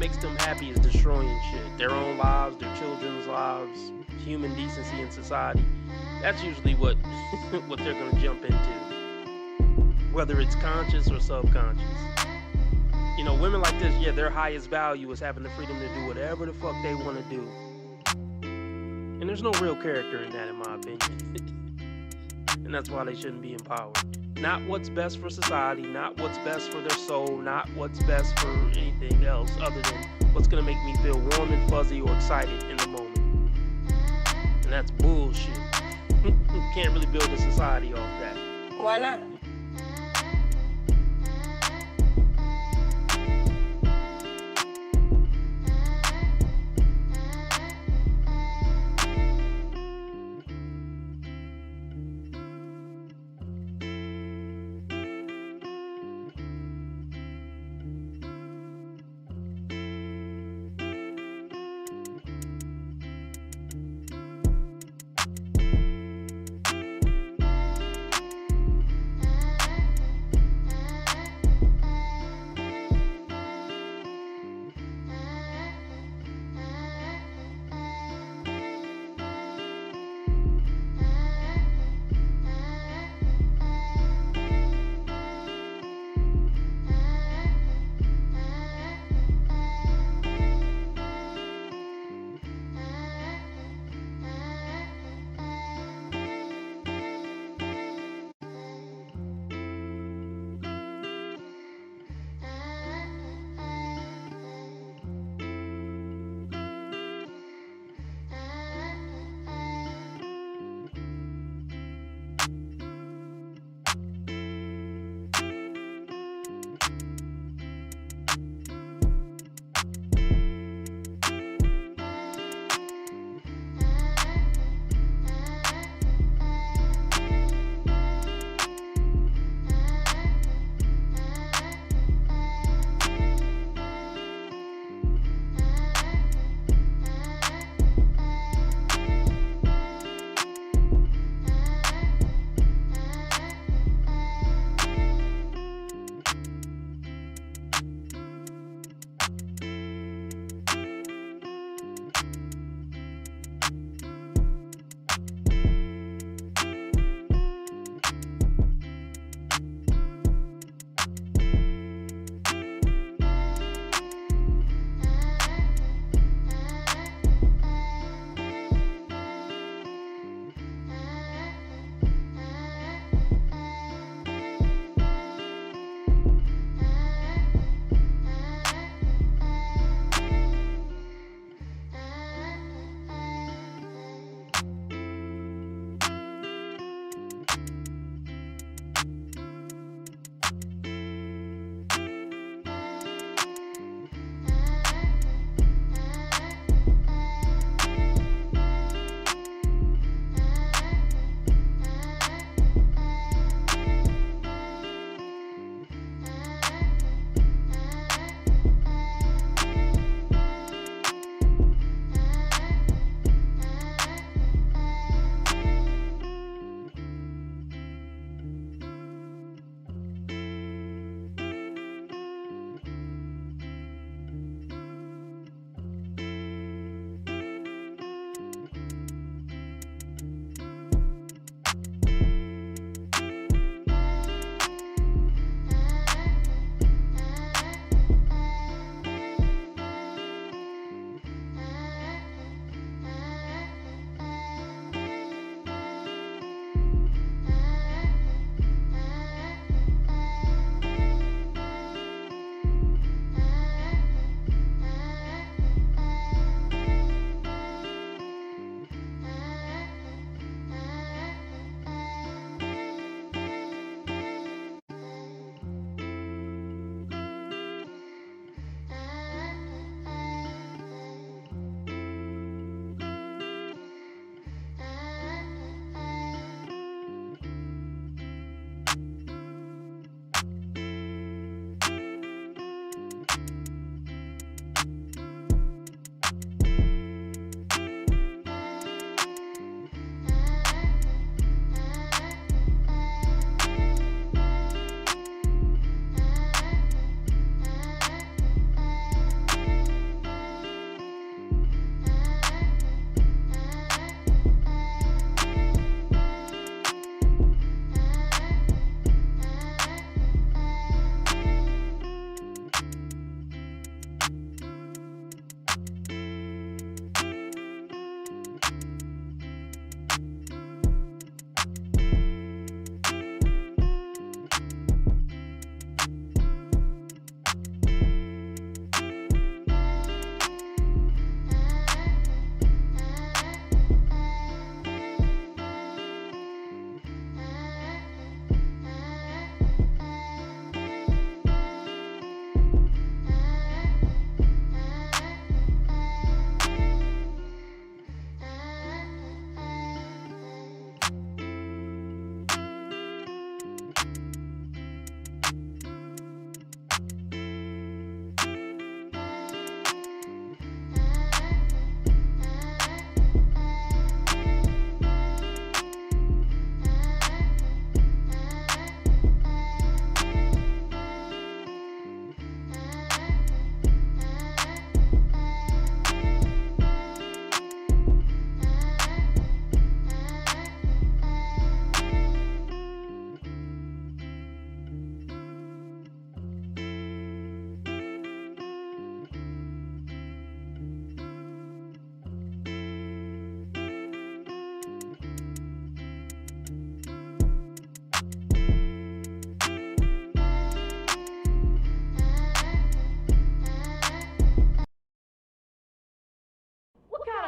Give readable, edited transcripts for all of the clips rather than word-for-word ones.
makes them happy is destroying shit. Their own lives, their children's lives, human decency in society. That's usually what what they're gonna jump into. Whether it's conscious or subconscious. You know, women like this, yeah, their highest value is having the freedom to do whatever the fuck they want to do. And there's no real character in that, in my opinion. And that's why they shouldn't be empowered. Not what's best for society, not what's best for their soul, not what's best for anything else other than what's going to make me feel warm and fuzzy or excited in the moment. And that's bullshit. You can't really build a society off that. Why not?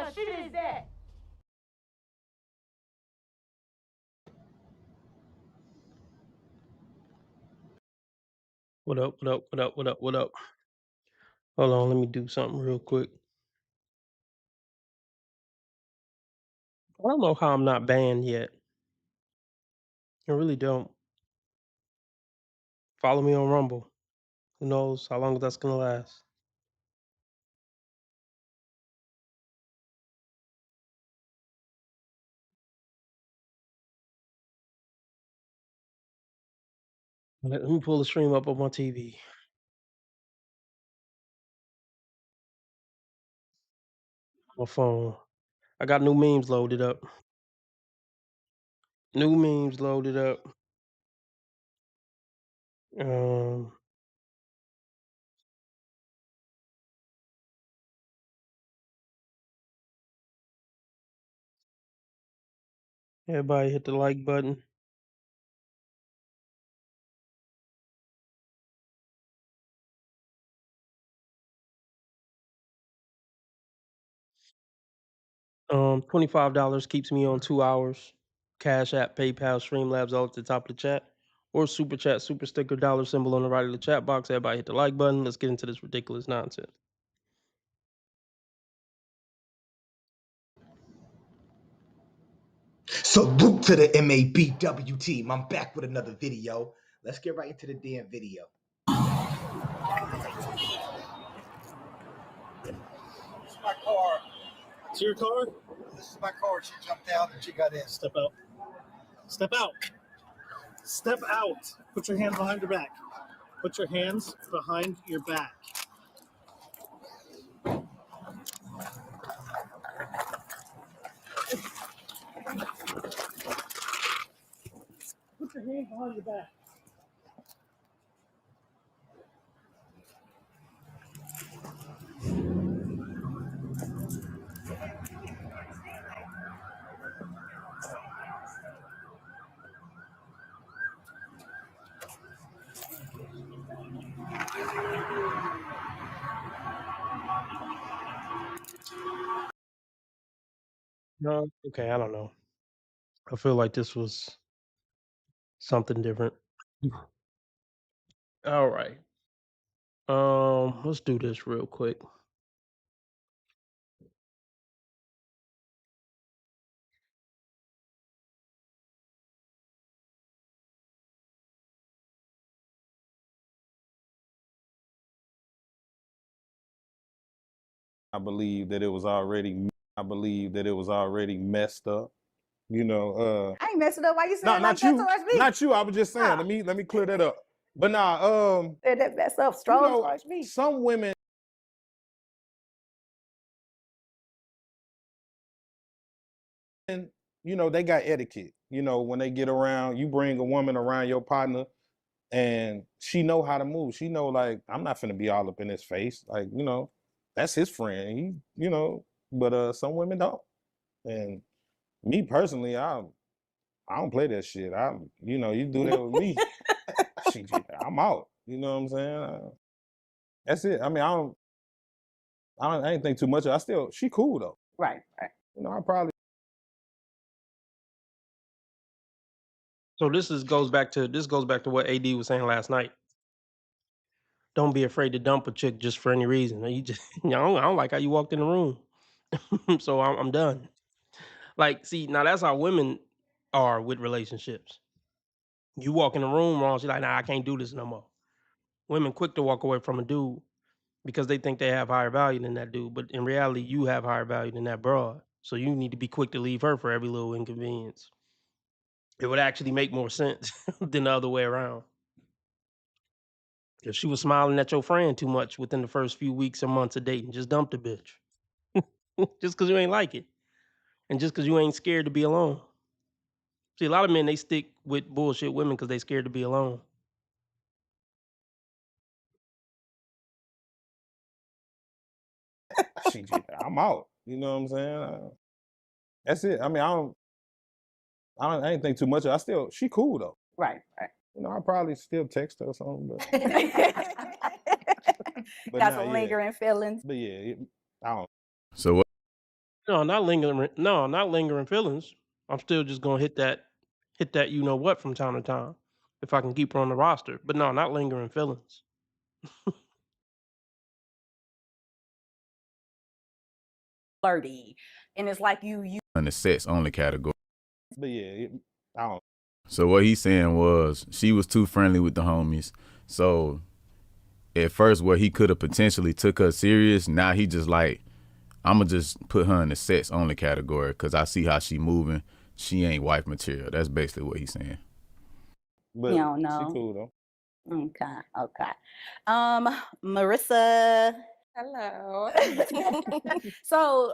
kind of shit is that? What up, what up, what up, what up, what up? Hold on, let me do something real quick. I don't know how I'm not banned yet. I really don't. Follow me on Rumble. Who knows how long that's gonna last? Let me pull the stream up on my TV. My phone. I got new memes loaded up. New memes loaded up. Everybody hit the like button. $25 keeps me on 2 hours. Cash App, PayPal, Streamlabs all at the top of the chat. Or super chat, super sticker, dollar symbol on the right of the chat box. Everybody hit the like button. Let's get into this ridiculous nonsense. Salute to the MABW team. I'm back with another video. Let's get right into the damn video. This is my car. It's your car? This is my car. She jumped out and she got in. Step out. Step out. Step out. Put your hands behind your back. Put your hands behind your back. Put your hands behind your back. No, okay, I don't know. I feel like this was something different. All right. Let's do this real quick. I believe that it was already messed up. You know, I ain't messing up. Why you saying no, like not that you, towards me? not you. I was just saying. Oh. Let me clear that up. But nah, Said that mess up you strong know, towards me. some women, you know, they got etiquette. You know, when they get around, you bring a woman around your partner, and she know how to move. She know, like, I'm not finna be all up in his face. Like, you know, that's his friend. He, you know, but some women don't. And me personally, I don't play that shit. You know, you do that with me, shit, I'm out. You know what I'm saying? That's it. I mean, I ain't think too much of it. She cool though. Right. You know, I probably. So this goes back to what AD was saying last night. Don't be afraid to dump a chick just for any reason. You just, I don't like how you walked in the room, so I'm done. Like, see, now that's how women are with relationships. You walk in the room wrong, she's like, nah, I can't do this no more. Women quick to walk away from a dude because they think they have higher value than that dude, but in reality, you have higher value than that broad. So you need to be quick to leave her for every little inconvenience. It would actually make more sense than the other way around. If she was smiling at your friend too much within the first few weeks or months of dating, just dump the bitch. Just because you ain't like it. And just because you ain't scared to be alone. See, a lot of men, they stick with bullshit women because they scared to be alone. Shit, I'm out. You know what I'm saying? That's it. I mean, I ain't think too much of it. She cool though. Right. You know, I probably still text her or something, but Got some lingering feelings. But yeah, I don't. So what? No, not lingering. No, not lingering feelings. I'm still just gonna hit that. You know what from time to time, if I can keep her on the roster. But no, not lingering feelings. Flirty, and it's like you in the sex only category. But yeah, I don't. So what he's saying was she was too friendly with the homies. So at first where he could have potentially took her serious, now he just like, I'ma just put her in the sex only category because I see how she moving. She ain't wife material. That's basically what he's saying. But You don't she know. cool though. Okay. Marissa. Hello. So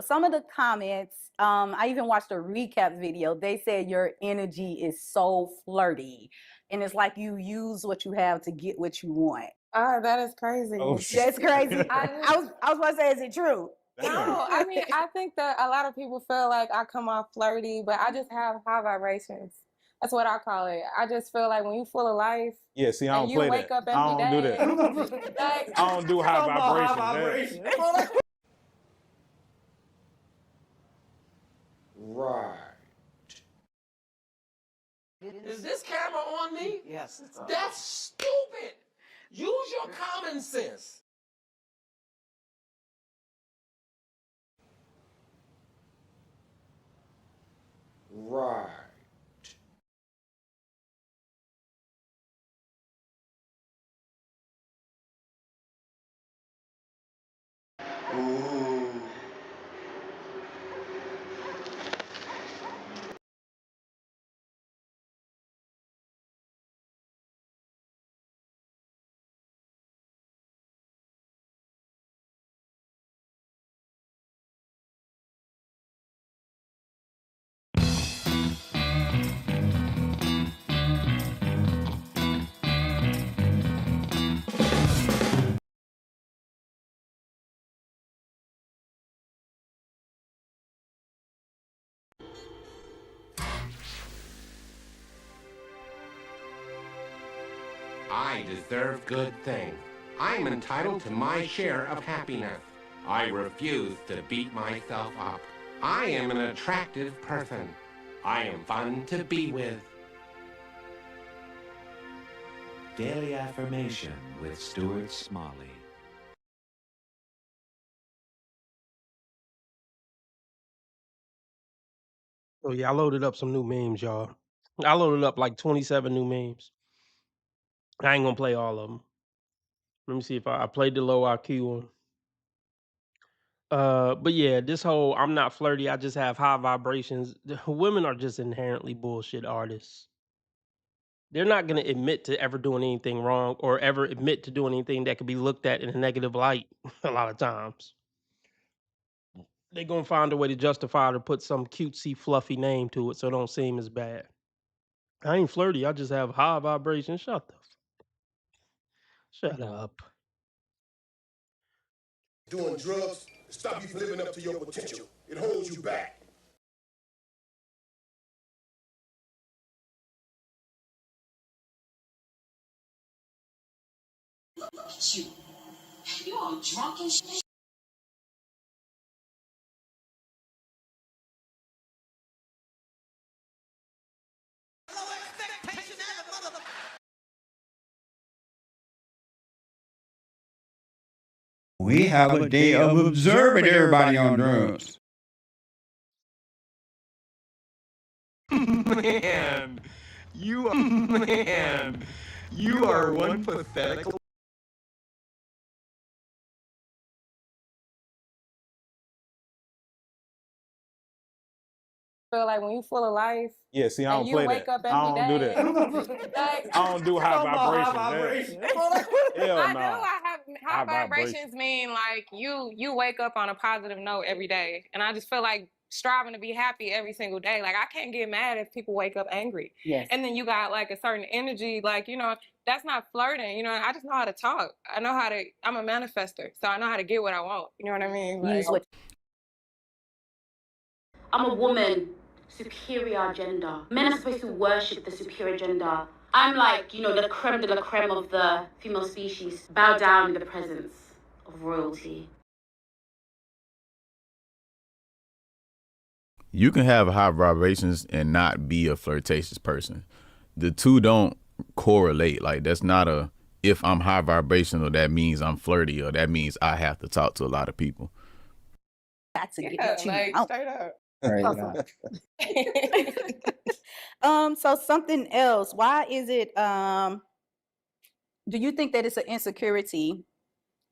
some of the comments, I even watched a recap video. They said your energy is so flirty, and it's like you use what you have to get what you want. Oh, that is crazy. Oh, That's crazy. I I was going to say, is it true? No, I mean, I think that a lot of people feel like I come off flirty, but I just have high vibrations. That's what I call it. I just feel like when you full of life Yeah, see, I don't and you play wake that. up I every don't do day, that. like, I don't do high vibrations. Right. Is this camera on me? Yes, it's on. That's stupid. Use your common sense. Right. Ooh. I deserve good things. I'm entitled to my share of happiness. I refuse to beat myself up. I am an attractive person. I am fun to be with. Daily Affirmation with Stuart Smalley. Oh yeah, I loaded up some new memes, y'all. I loaded up like 27 new memes. I ain't gonna play all of them. Let me see if I played the low IQ one. But yeah, this whole I'm not flirty, I just have high vibrations. Women are just inherently bullshit artists. They're not gonna admit to ever doing anything wrong or ever admit to doing anything that could be looked at in a negative light a lot of times. They're gonna find a way to justify it or put some cutesy, fluffy name to it so it don't seem as bad. I ain't flirty, I just have high vibrations. Shut up. Doing drugs stop you from living up to your potential. It holds you back. You all drunk and shit. We have a day of observing everybody on drugs. Man, you are one pathetic. feel like when you full of life Yeah, see, I and don't you play wake that. up I every don't do day, that. like, I don't do high vibrations. Hell I no. do. I have high vibrations. vibrations mean like you wake up on a positive note every day, and I just feel like striving to be happy every single day. Like I can't get mad if people wake up angry. Yes. And then you got like a certain energy, like that's not flirting. I just know how to talk. I know how to. I'm a manifester, so I know how to get what I want. You know what I mean? Like, Use what. I'm a woman, superior gender. Men are supposed to worship the superior gender. I'm like, the creme de la creme of the female species. Bow down in the presence of royalty. You can have high vibrations and not be a flirtatious person. The two don't correlate. Like, that's not a, if I'm high vibrational, that means I'm flirty, or that means I have to talk to a lot of people. Got to get Yeah, what you like want. straight up. So something else. Why is it? Do you think that it's an insecurity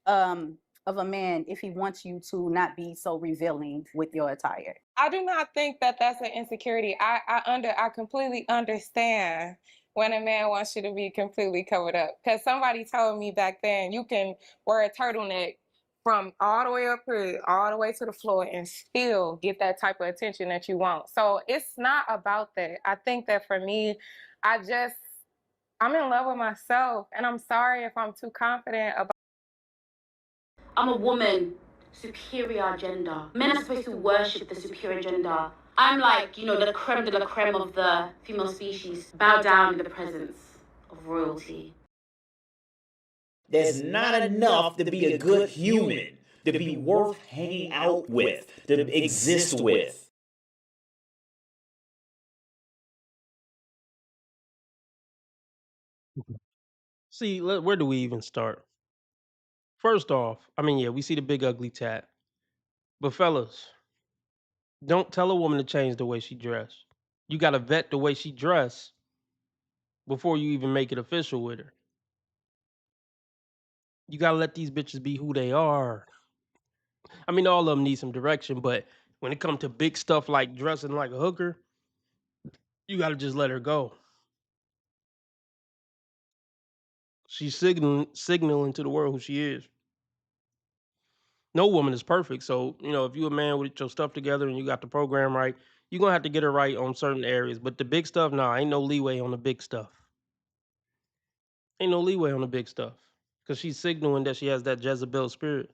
of a man if he wants you to not be so revealing with your attire? I do not think that that's an insecurity. I completely understand when a man wants you to be completely covered up. Because somebody told me back then, you can wear a turtleneck from all the way up here, all the way to the floor, and still get that type of attention that you want. So it's not about that. I think that for me, I'm in love with myself, and I'm sorry if I'm too confident about. I'm a woman, superior gender. Men are supposed to worship the superior gender. I'm like, the creme de la creme of the female species. Bow down in the presence of royalty. There's not enough to be a good human, to be worth hanging out with, to exist with. See, where do we even start? First off, I mean, yeah, we see the big ugly tat. But fellas, don't tell a woman to change the way she dress. You got to vet the way she dress before you even make it official with her. You got to let these bitches be who they are. I mean, all of them need some direction, but when it comes to big stuff like dressing like a hooker, you got to just let her go. She's signaling to the world who she is. No woman is perfect. So, if you're a man with your stuff together and you got the program right, you're going to have to get her right on certain areas. But the big stuff, nah, ain't no leeway on the big stuff. Ain't no leeway on the big stuff. Because she's signaling that she has that Jezebel spirit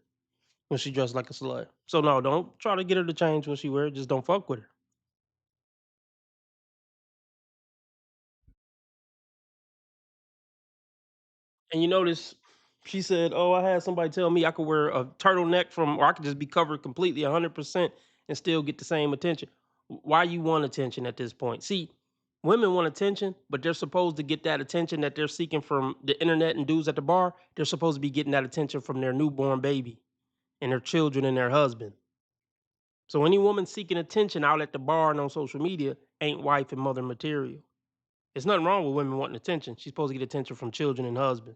when she dressed like a slut. So, no, don't try to get her to change what she wears. Just don't fuck with her. And you notice she said, "Oh, I had somebody tell me I could wear a turtleneck or I could just be covered completely 100% and still get the same attention." Why you want attention at this point? See, women want attention, but they're supposed to get that attention that they're seeking from the internet and dudes at the bar. They're supposed to be getting that attention from their newborn baby and their children and their husband. So any woman seeking attention out at the bar and on social media ain't wife and mother material. There's nothing wrong with women wanting attention. She's supposed to get attention from children and husband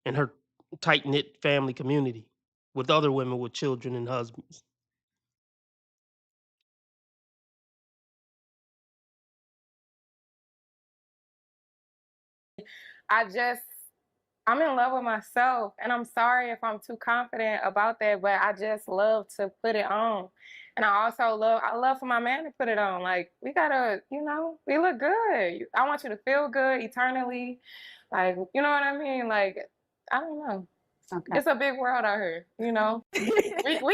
and her tight knit family community with other women with children and husbands. I'm in love with myself, and I'm sorry if I'm too confident about that, but I just love to put it on. And I love for my man to put it on. Like, we gotta, we look good. I want you to feel good eternally. Like, you know what I mean? Like, I don't know. Okay. It's a big world out here, we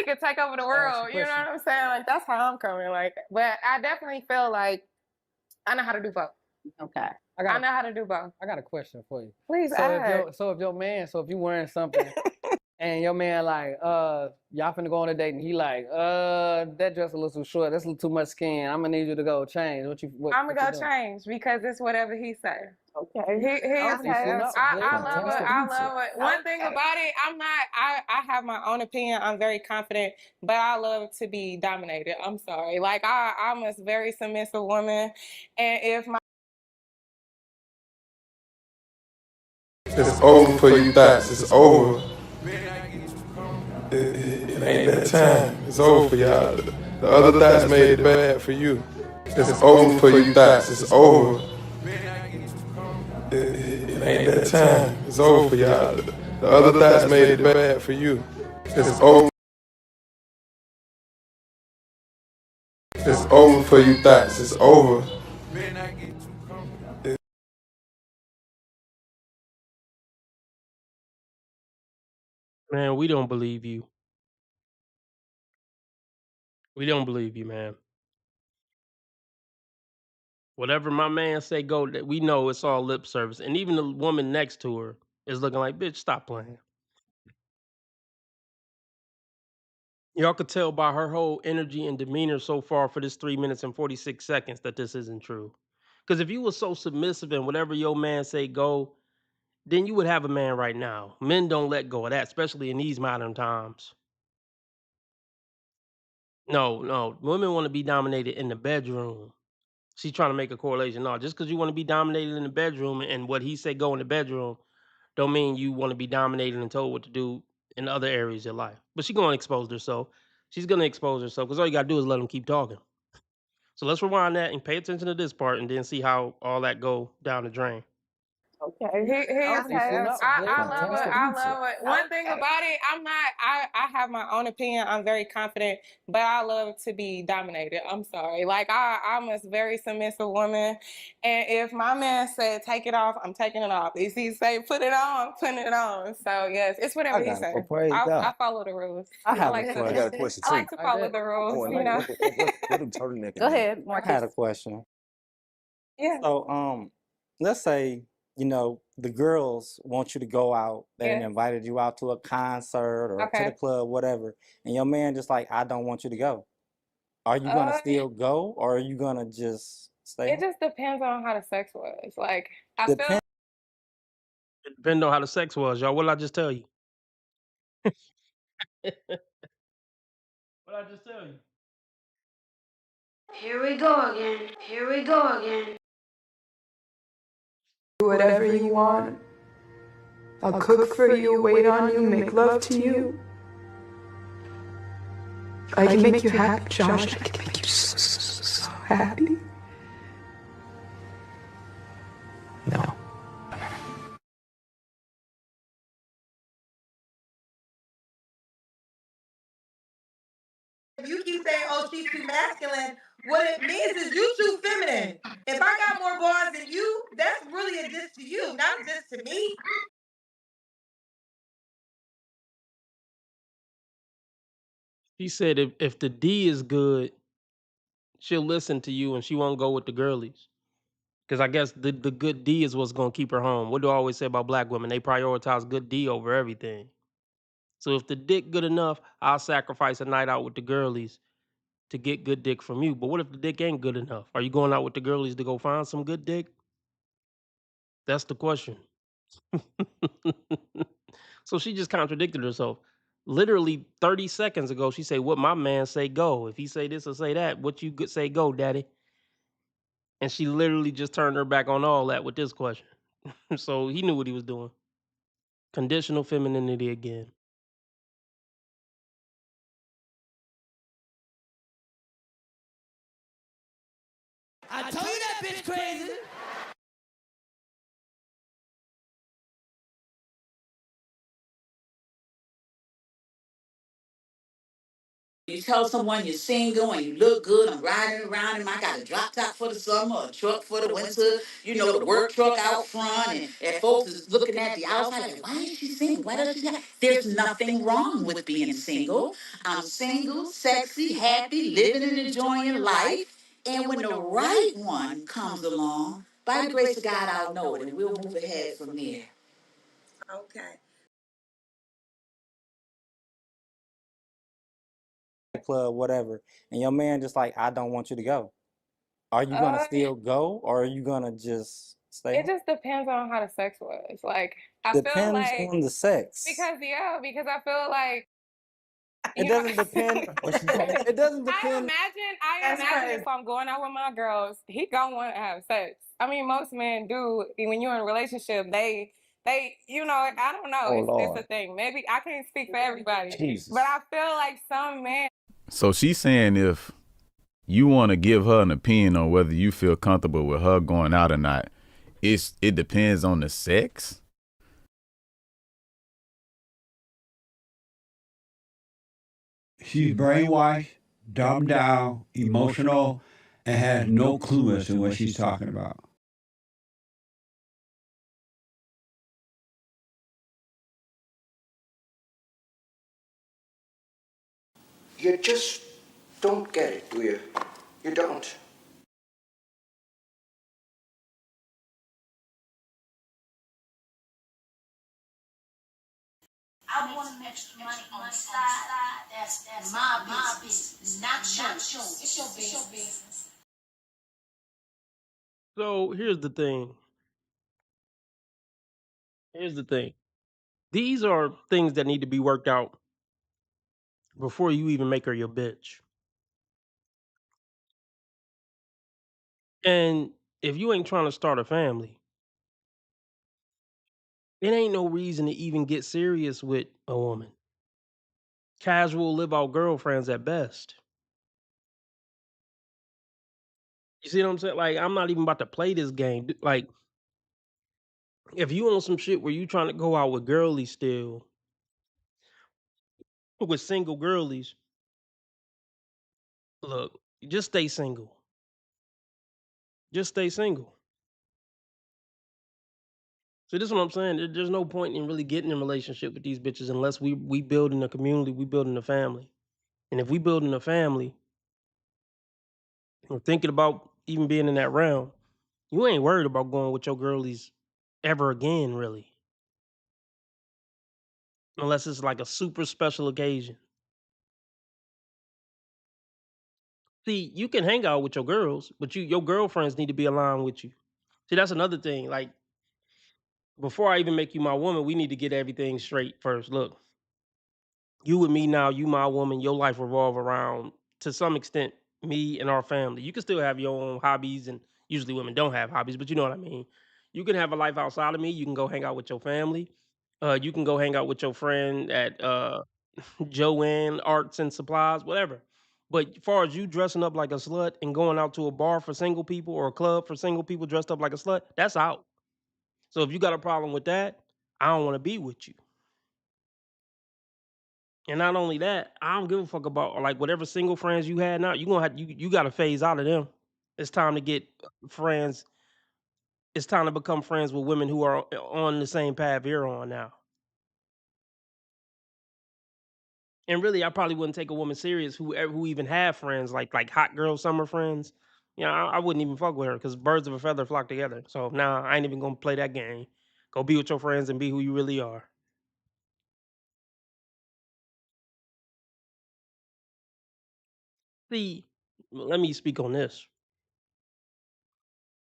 could take over the world, you know what I'm saying? Like, that's how I'm coming. Like, but I definitely feel like I know how to do both. Okay. I know how to do both. I got a question for you. Please So ask. if you wearing something and your man like, y'all finna go on a date and he like, that dress a little too short, that's a little too much skin. I'm gonna need you to go change. I'm gonna go change because it's whatever he say. Okay. I love it. One thing about it, I have my own opinion. I'm very confident, but I love to be dominated. I'm sorry. Like, I'm a very submissive woman, and if my It's over for you thoughts. It's over. It ain't that time. It's over for y'all. The other thoughts made it bad for you. It's over for you thoughts. It's over. It ain't that time. It's over for y'all. The other thoughts made it bad for you. It's over. It's over for you thoughts. It's over. Man, we don't believe you. We don't believe you, man. Whatever my man say go, that we know it's all lip service. And even the woman next to her is looking like, bitch, stop playing. Y'all could tell by her whole energy and demeanor so far for this 3 minutes and 46 seconds that this isn't true. Because if you were so submissive and whatever your man say go, then you would have a man right now. Men don't let go of that, especially in these modern times. No, women want to be dominated in the bedroom. She's trying to make a correlation. No, just because you want to be dominated in the bedroom and what he said go in the bedroom, don't mean you want to be dominated and told what to do in other areas of your life. But she's going to expose herself. She's going to expose herself because all you got to do is let him keep talking. So let's rewind that and pay attention to this part and then see how all that go down the drain. Okay, here's his. I love it. Fantastic. I love it. One thing about it, I have my own opinion. I'm very confident, but I love to be dominated. I'm sorry. Like I'm a very submissive woman, and if my man said take it off, I'm taking it off. If he say put it on, putting it on. So yes, it's whatever he says. I follow the rules. I have like a to- question. I got a question I like too. to follow the rules. You know. What do turtleneck Go mean? ahead, I Marcus. had a question. Yeah. So, let's say, the girls want you to go out. They Yeah. invited you out to a concert or to the Okay. club, whatever. And your man just like, I don't want you to go. Are you gonna still go or are you gonna just stay It home? just depends on how the sex was. Like I feel. Depends. It depends on how the sex was, y'all. What did I just tell you? What did I just tell you? Here we go again. Here we go again. Do whatever you want. I'll cook for you, wait on you, make love to you. I can make you happy, Josh. I can make you so happy. No. If you keep saying, oh, she's too masculine, what it means is you too feminine. If I got more bars than you, that's really a diss to you, not a diss to me. She said if the D is good, she'll listen to you and she won't go with the girlies. Because I guess the good D is what's going to keep her home. What do I always say about black women? They prioritize good D over everything. So if the dick good enough, I'll sacrifice a night out with the girlies to get good dick from you. But what if the dick ain't good enough? Are you going out with the girlies to go find some good dick? That's the question. So she just contradicted herself. Literally 30 seconds ago, she said, what my man say go. If he say this or say that, what you say go, daddy? And she literally just turned her back on all that with this question. So he knew what he was doing. Conditional femininity again. I told you that bitch crazy. You tell someone you're single and you look good, I'm riding around him, I got a drop top for the summer, a truck for the winter, the work truck out front, and folks is looking at the outside like, why is she single? Why does she have? There's nothing wrong with being single. I'm single, sexy, happy, living and enjoying life. And when the right one comes along, by the grace of God, I'll know it, and we'll move ahead from there. Okay. Club, whatever. And your man just like, I don't want you to go. Are you gonna still go or are you gonna just stay It home? just depends on how the sex was. Like I feel Depends like on the sex. because I feel like It doesn't depend. It doesn't depend. I imagine if I'm going out with my girls, he gonna want to have sex. I mean, most men do. When you're in a relationship, they, I don't know. Oh, It's Lord. a thing. Maybe I can't speak for everybody, Jesus. but I feel like some men. So she's saying if you want to give her an opinion on whether you feel comfortable with her going out or not, it depends on the sex. She's brainwashed, dumbed down, emotional, and has no clue as to what she's talking about. You just don't get it, do you? You don't. I want to make extra money on the side. That's my business, not yours. It's your business. So here's the thing. Here's the thing. These are things that need to be worked out before you even make her your bitch. And if you ain't trying to start a family, it ain't no reason to even get serious with a woman. Casual live out girlfriends at best. You see what I'm saying? Like, I'm not even about to play this game. Like, if you on some shit where you trying to go out with girlies still, with single girlies, look, just stay single. Just stay single. So this is what I'm saying. There's no point in really getting in a relationship with these bitches unless we building a community, we building a family. And if we building a family, or thinking about even being in that realm, you ain't worried about going with your girlies ever again, really. Unless it's like a super special occasion. See, you can hang out with your girls, but your girlfriends need to be aligned with you. See, that's another thing. Like, before I even make you my woman, we need to get everything straight first. Look, you with me now, you my woman, your life revolve around, to some extent, me and our family. You can still have your own hobbies, and usually women don't have hobbies, but you know what I mean. You can have a life outside of me. You can go hang out with your family. You can go hang out with your friend at Joanne Arts and Supplies, whatever. But as far as you dressing up like a slut and going out to a bar for single people or a club for single people dressed up like a slut, that's out. So if you got a problem with that, I don't want to be with you. And not only that, I don't give a fuck about like whatever single friends you had now. You gonna have you got to phase out of them. It's time to get friends. It's time to become friends with women who are on the same path you're on now. And really, I probably wouldn't take a woman serious who even have friends like hot girl summer friends. You know, I wouldn't even fuck with her because birds of a feather flock together. So now I ain't even gonna play that game. Go be with your friends and be who you really are. See, let me speak on this.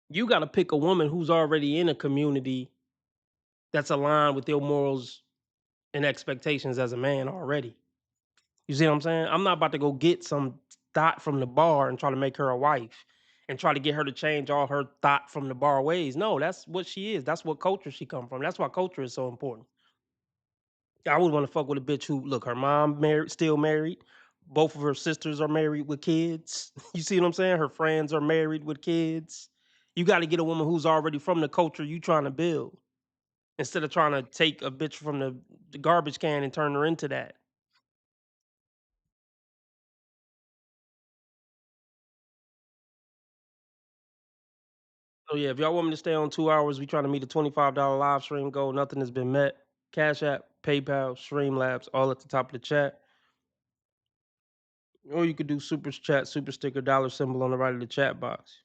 You got to pick a woman who's already in a community that's aligned with your morals and expectations as a man already. You see what I'm saying? I'm not about to go get some thought from the bar and try to make her a wife and try to get her to change all her thought from the bar ways. No, that's what she is. That's what culture she come from. That's why culture is so important. I would want to fuck with a bitch who, look, her mom married, still married. Both of her sisters are married with kids. You see what I'm saying? Her friends are married with kids. You got to get a woman who's already from the culture you trying to build instead of trying to take a bitch from the garbage can and turn her into that. So yeah, if y'all want me to stay on 2 hours, we trying to meet a $25 live stream goal. Nothing has been met. Cash App, PayPal, Streamlabs, all at the top of the chat. Or you could do super chat, super sticker, dollar symbol on the right of the chat box.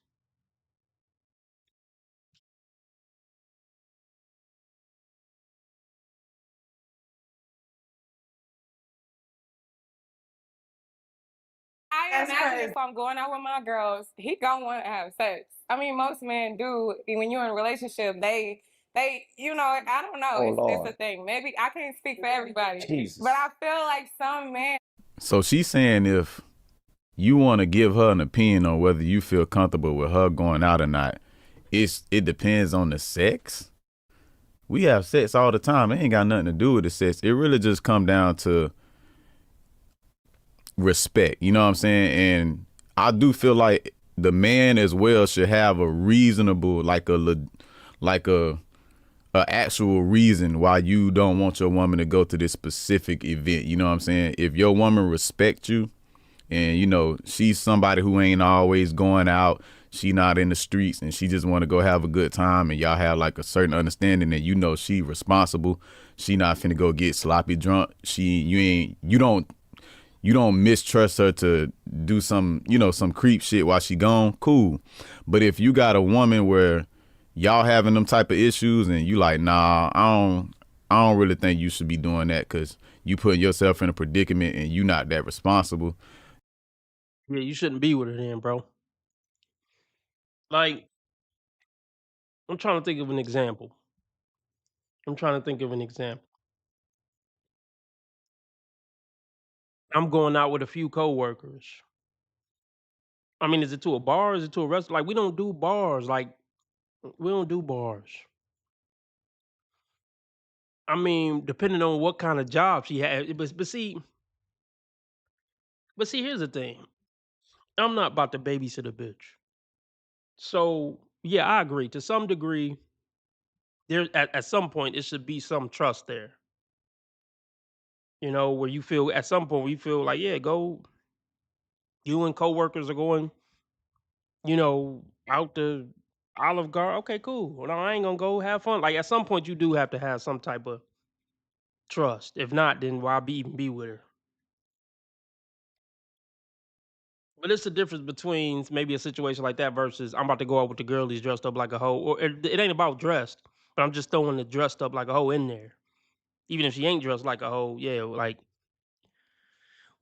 I imagine if I'm going out with my girls, he gonna want to have sex. I mean, most men do. When you're in a relationship, they, you know, I don't know. Oh It's a Lord. thing. Maybe I can't speak for everybody, Jesus. but I feel like some men. So she's saying if you want to give her an opinion on whether you feel comfortable with her going out or not, it depends on the sex. We have sex all the time. It ain't got nothing to do with the sex. It really just come down to respect. You know what I'm saying? And I do feel like the man as well should have a reasonable, like a actual reason why you don't want your woman to go to this specific event. You know what I'm saying? If your woman respects you and, you know, she's somebody who ain't always going out, she not in the streets and she just want to go have a good time and y'all have like a certain understanding that, you know, she responsible. She not finna go get sloppy drunk. You don't mistrust her to do some, you know, some creep shit while she gone. Cool. But if you got a woman where y'all having them type of issues and you like, nah, I don't really think you should be doing that because you put yourself in a predicament and you not that responsible. Yeah, you shouldn't be with her then, bro. Like, I'm trying to think of an example. I'm going out with a few coworkers. I mean, is it to a bar? Is it to a restaurant? Like, we don't do bars. Like, we don't do bars. I mean, depending on what kind of job she had, but see, here's the thing. I'm not about to babysit a bitch. So yeah, I agree. To some degree, there at some point it should be some trust there. You know, where you feel at some point we feel like, yeah, go. You and coworkers are going, out to Olive Garden. Okay, cool. Well, no, I ain't gonna go have fun. Like at some point, you do have to have some type of trust. If not, then why even be with her? But it's the difference between maybe a situation like that versus I'm about to go out with the girl who's dressed up like a hoe. Or it ain't about dressed, but I'm just throwing the dressed up like a hoe in there. Even if she ain't dressed like a hoe, yeah, like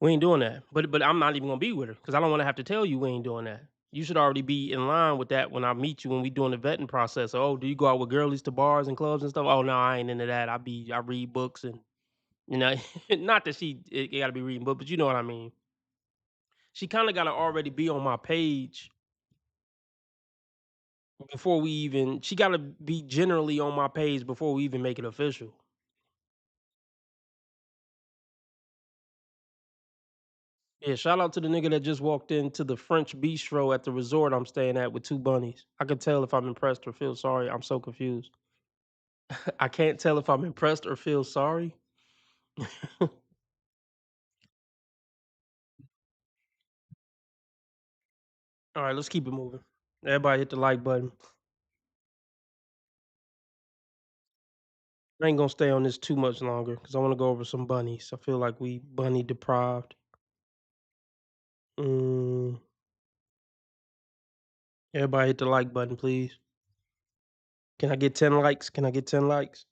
we ain't doing that. But I'm not even gonna be with her because I don't want to have to tell you we ain't doing that. You should already be in line with that when I meet you when we doing the vetting process. Oh, do you go out with girlies to bars and clubs and stuff? Oh no, I ain't into that. I read books and not that it got to be reading books, but you know what I mean. She kind of got to already be on my page before we even. She got to be generally on my page before we even make it official. Yeah, shout out to the nigga that just walked into the French bistro at the resort I'm staying at with 2 bunnies. I could tell if I'm impressed or feel sorry. I'm so confused. I can't tell if I'm impressed or feel sorry. All right, let's keep it moving. Everybody hit the like button. I ain't gonna stay on this too much longer because I want to go over some bunnies. I feel like we bunny deprived. Mm, everybody hit the like button, please. Can I get 10 likes? Can I get 10 likes?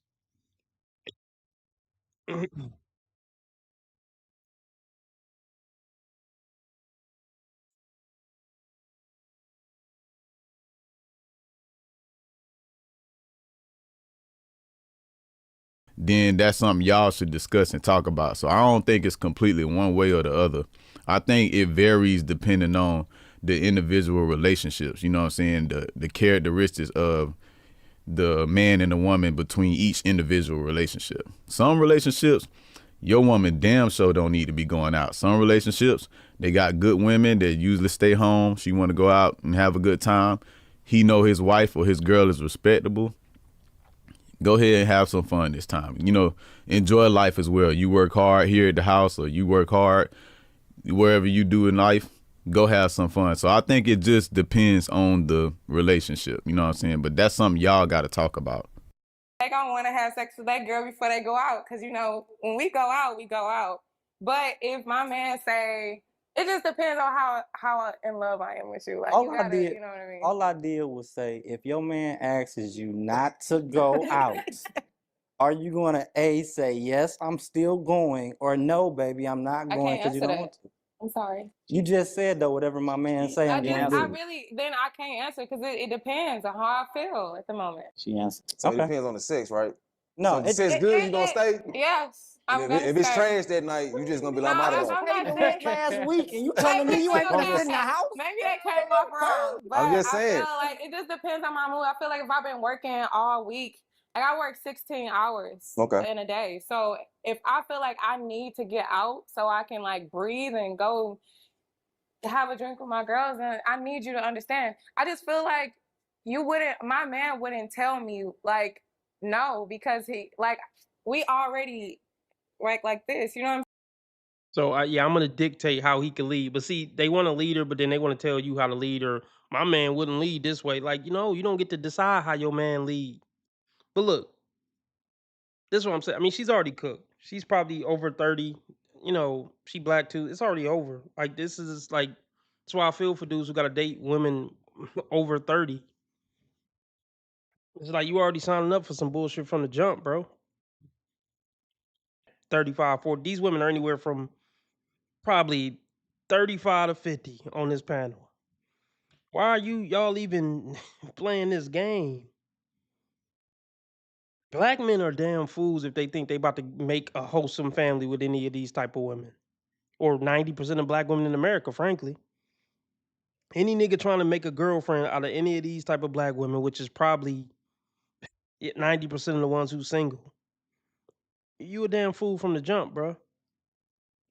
Then that's something y'all should discuss and talk about. So I don't think it's completely one way or the other. I think it varies depending on the individual relationships. You know what I'm saying? The characteristics of the man and the woman between each individual relationship. Some relationships, your woman damn sure don't need to be going out. Some relationships, they got good women that usually stay home. She want to go out and have a good time. He know his wife or his girl is respectable. Go ahead and have some fun this time. Enjoy life as well. You work hard here at the house or you work hard wherever you do in life, go have some fun. So I think it just depends on the relationship. You know what I'm saying? But that's something y'all got to talk about. They gonna want to have sex with that girl before they go out, because when we go out, we go out. But if my man say, it just depends on how in love I am with you. Like All I did, you know what I mean? all I did was say, if your man asks you not to go out, are you gonna A, say yes, I'm still going, or no, baby, I'm not I going can't because you answer don't that. want to? I'm sorry. You just said though, whatever my man say, I'm gonna do. Then I can't answer because it depends on how I feel at the moment. She answered. So Okay. it depends on the sex, right? No, So if the sex good, you gonna stay? Yes, I'm And gonna if it's stay. trash that night, you just gonna be like, I'm out of there. I'm not last week, and you telling me you ain't gonna sit in the house? Maybe that came off wrong, but I'm just I saying. feel like it just depends on my mood. I feel like if I've been working all week, like I work 16 hours in a day. So if I feel like I need to get out so I can like breathe and go have a drink with my girls, and I need you to understand. I just feel like my man wouldn't tell me like no, because we already like this, you know what I'm saying? So I'm gonna dictate how he can lead. But see, they want a leader, but then they want to tell you how to lead. Or my man wouldn't lead this way. Like you don't get to decide how your man lead. But look, this is what I'm saying. I mean, she's already cooked. She's probably over 30. She black too. It's already over. Like this is like that's why I feel for dudes who got to date women over 30. It's like you already signing up for some bullshit from the jump, bro. 35, 40. These women are anywhere from probably 35 to 50 on this panel. Why are y'all even playing this game? Black men are damn fools if they think they about to make a wholesome family with any of these type of women. Or 90% of black women in America, frankly. Any nigga trying to make a girlfriend out of any of these type of black women, which is probably 90% of the ones who's single. You a damn fool from the jump, bro.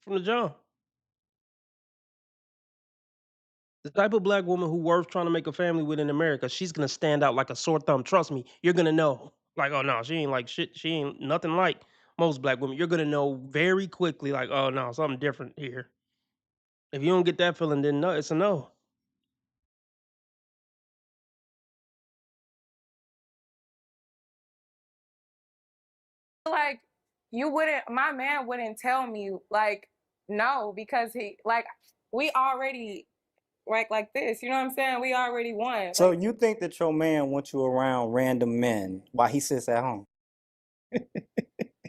From the jump. The type of black woman who worth trying to make a family with in America, she's gonna stand out like a sore thumb. Trust me, you're gonna know. Like, oh no, she ain't like shit. She ain't nothing like most black women. You're gonna know very quickly, like, oh no, something different here. If you don't get that feeling, then no, it's a no. Like you wouldn't, my man wouldn't tell me like no, because he like we already like this. You know what I'm saying? We already won. So you think that your man wants you around random men while he sits at home?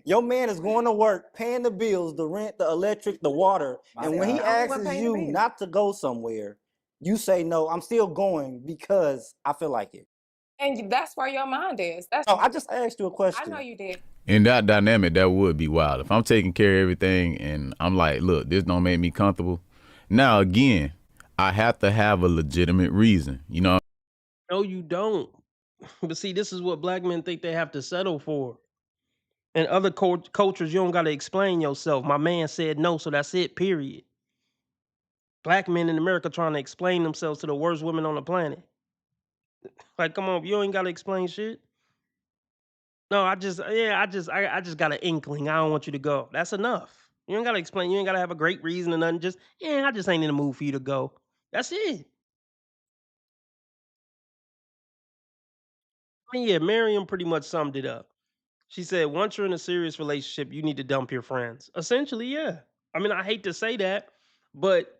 Your man is going to work, paying the bills, the rent, the electric, the water, and when he asks you not to go somewhere, you say no. I'm still going because I feel like it. And that's where your mind is. That's I just asked you a question. I know you did. In that dynamic, that would be wild. If I'm taking care of everything and I'm like, look, this don't make me comfortable. Now, again, I have to have a legitimate reason, you know? No, you don't. But see, this is what black men think they have to settle for. In other cultures, you don't got to explain yourself. My man said no, so that's it, period. Black men in America trying to explain themselves to the worst women on the planet. Like, come on, you ain't got to explain shit. No, I just got an inkling. I don't want you to go. That's enough. You ain't got to explain. You ain't got to have a great reason or nothing. Just, I just ain't in the mood for you to go. That's it. I mean, yeah, Miriam pretty much summed it up. She said, once you're in a serious relationship, you need to dump your friends. Essentially, yeah. I mean, I hate to say that, but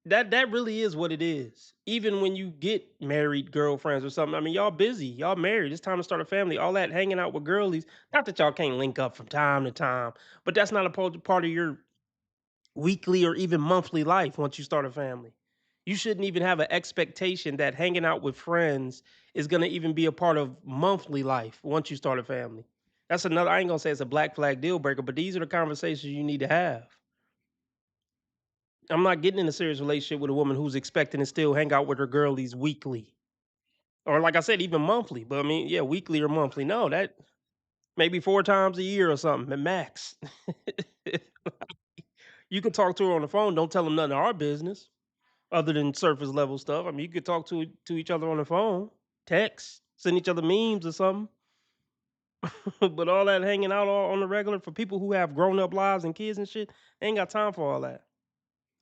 that really is what it is. Even when you get married, girlfriends or something, I mean, y'all busy, y'all married, it's time to start a family. All that hanging out with girlies, not that y'all can't link up from time to time, but that's not a part of your weekly or even monthly life once you start a family. You shouldn't even have an expectation that hanging out with friends is going to even be a part of monthly life once you start a family. That's another, I ain't going to say it's a black flag deal breaker, but these are the conversations you need to have. I'm not getting in a serious relationship with a woman who's expecting to still hang out with her girlies weekly. Or like I said, even monthly. But I mean, yeah, weekly or monthly. No, that maybe 4 times a year or something at max. You can talk to her on the phone. Don't tell them none of our business other than surface level stuff. I mean, you could talk to each other on the phone, text, send each other memes or something. But all that hanging out all on the regular for people who have grown up lives and kids and shit, they ain't got time for all that.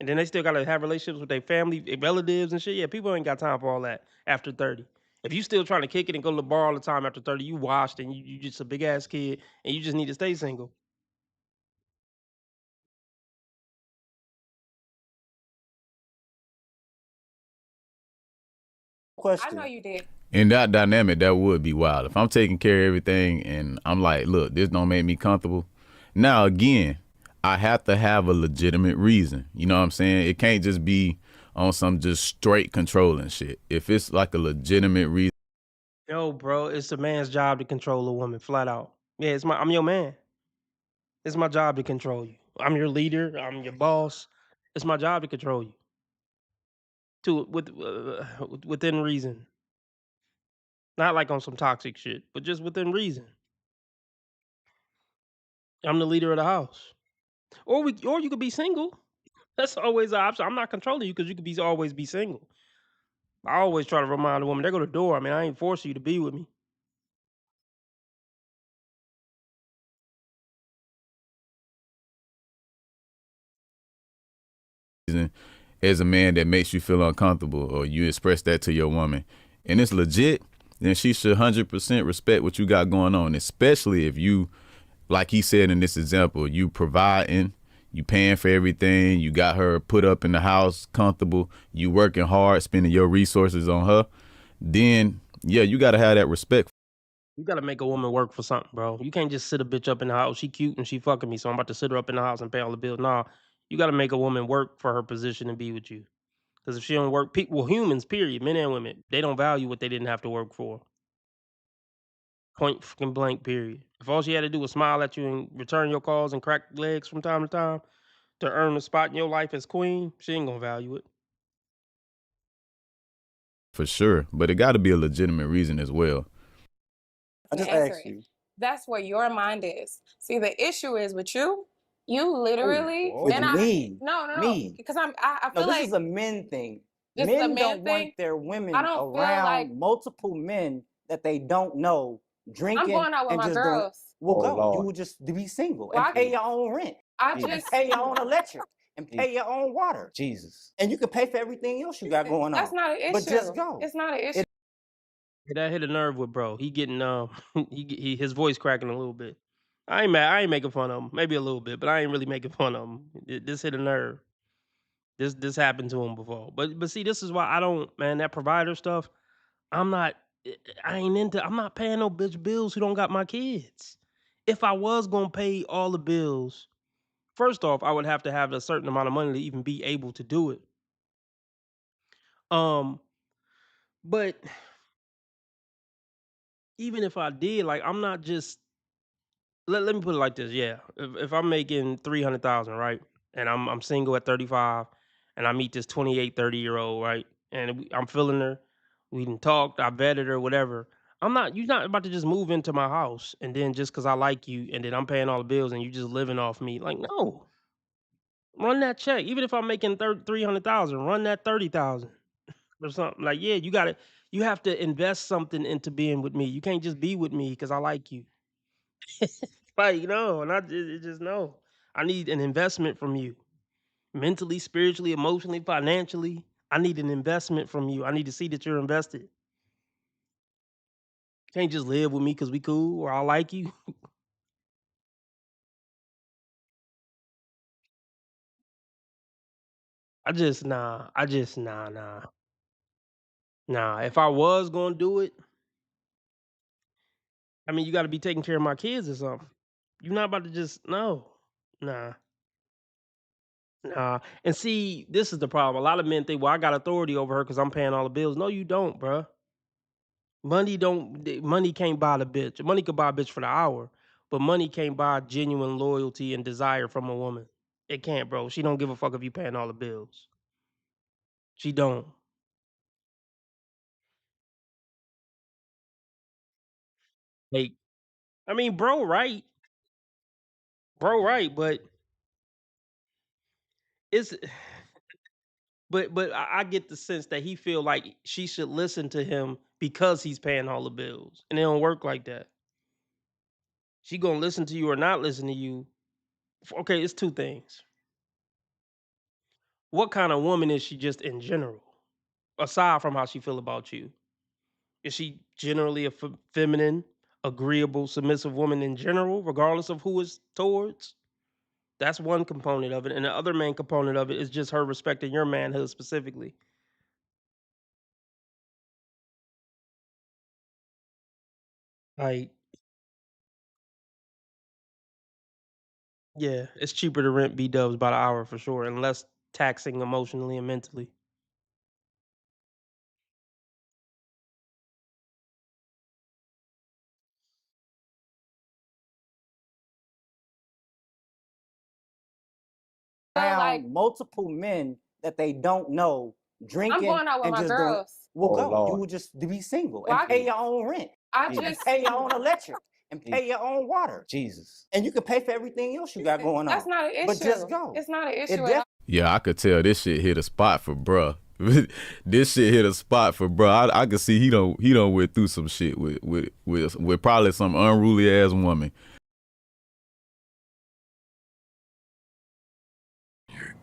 And then they still gotta have relationships with their family, their relatives and shit. Yeah, people ain't got time for all that after 30. If you still trying to kick it and go to the bar all the time after 30, you washed and you just a big ass kid and you just need to stay single. Question. I know you did. In that dynamic, that would be wild. If I'm taking care of everything and I'm like, look, this don't make me comfortable. Now, again, I have to have a legitimate reason. You know what I'm saying? It can't just be on some just straight controlling shit. If it's like a legitimate reason. Yo, bro, it's a man's job to control a woman, flat out. Yeah, I'm your man. It's my job to control you. I'm your leader. I'm your boss. It's my job to control you. Within reason. Not like on some toxic shit, but just within reason. I'm the leader of the house. Or you could be single. That's always an option. I'm not controlling you because you could always be single. I always try to remind the woman, there go the door. I mean, I ain't forcing you to be with me. As a man that makes you feel uncomfortable or you express that to your woman and it's legit, then she should 100% respect what you got going on, especially if you, like he said in this example, you providing, you paying for everything, you got her put up in the house, comfortable, you working hard, spending your resources on her, then yeah, you got to have that respect. You gotta make a woman work for something, bro. You can't just sit a bitch up in the house. She cute and she fucking me, so I'm about to sit her up in the house and pay all the bills. Nah, you gotta make a woman work for her position and be with you. Because if she don't work, people, humans, period, men and women, they don't value what they didn't have to work for. Point fucking blank, period. If all she had to do was smile at you and return your calls and crack legs from time to time to earn a spot in your life as queen, she ain't gonna value it. For sure, but it got to be a legitimate reason as well. I just Answer asked it. you. That's where your mind is. See, the issue is with you. You literally With and me. no, because I No, feel this like is a men thing. this is a Men man don't want thing. their I women don't feel like around multiple men that they don't know I'm drinking going out with and my just doing. girls. Well, Oh, go. You Lord. will just be single Well, and pay your own rent I and just pay your own electric and pay your own water. Jesus. And you can pay for everything else you got going on. that's not an issue. But just go. It's not an issue. That hit a nerve with bro. He getting his voice cracking a little bit. I ain't mad. I ain't making fun of him. Maybe a little bit, but I ain't really making fun of him. This hit a nerve. This happened to him before. But see, this is why I don't, man. That provider stuff. I'm not. I ain't into. I'm not paying no bitch bills who don't got my kids. If I was gonna pay all the bills, first off, I would have to have a certain amount of money to even be able to do it. But even if I did, like, I'm not just. Let me put it like this. Yeah, if I'm making 300,000, right, and I'm single at 35, and I meet this 28, 30-year-old, right, and I'm feeling her, we done talked, I vetted her, whatever. You're not about to just move into my house and then just because I like you and then I'm paying all the bills and you just living off me. Like, no, run that check. Even if I'm making 300,000, run that 30,000 or something. Like, yeah, you have to invest something into being with me. You can't just be with me because I like you. Like, no, not just no. I need an investment from you. Mentally, spiritually, emotionally, financially. I need an investment from you. I need to see that you're invested. You can't just live with me because we cool or I like you. Nah. Nah. If I was gonna do it, I mean, you got to be taking care of my kids or something. You're not about to just no. Nah. Nah. And see, this is the problem. A lot of men think, well, I got authority over her because I'm paying all the bills. No, you don't, bruh. Money can't buy the bitch. Money could buy a bitch for the hour, but money can't buy genuine loyalty and desire from a woman. It can't, bro. She don't give a fuck if you paying all the bills. She don't. Like, I mean, bro, right, but it's, but I get the sense that he feel like she should listen to him because he's paying all the bills, and it don't work like that. She gonna listen to you or not listen to you. Okay, it's two things. What kind of woman is she just in general, aside from how she feel about you? Is she generally a feminine, agreeable, submissive woman in general, regardless of who it's towards? That's one component of it. And the other main component of it is just her respecting your manhood specifically. Like, yeah, it's cheaper to rent B dubs by the hour for sure, and less taxing emotionally and mentally. Like multiple men that they don't know I'm drinking going out with and my just doing. girls. Well, Oh, go. You Lord. will just be single Well, and pay your own rent I and just pay your own electric and pay your own water. Jesus. And you can pay for everything else you got going on. that's not an issue. But just go. It's not an It issue at all. Yeah, I could tell this shit hit a spot for bruh. This shit hit a spot for bruh. I could see he don't went through some shit with probably some unruly ass woman.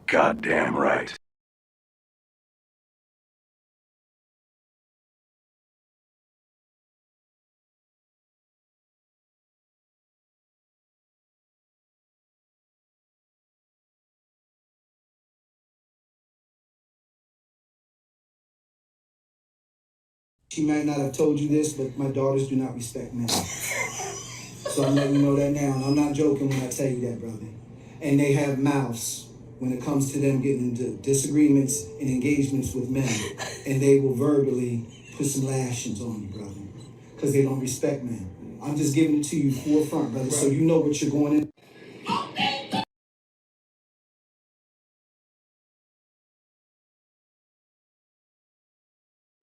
Goddamn right. She might not have told you this, but my daughters do not respect men. So I'm letting you know that now, and I'm not joking when I tell you that, brother. And they have mouths when it comes to them getting into disagreements and engagements with men, and they will verbally put some lashings on you, brother, because they don't respect men. I'm just giving it to you forefront, brother, so you know what you're going in.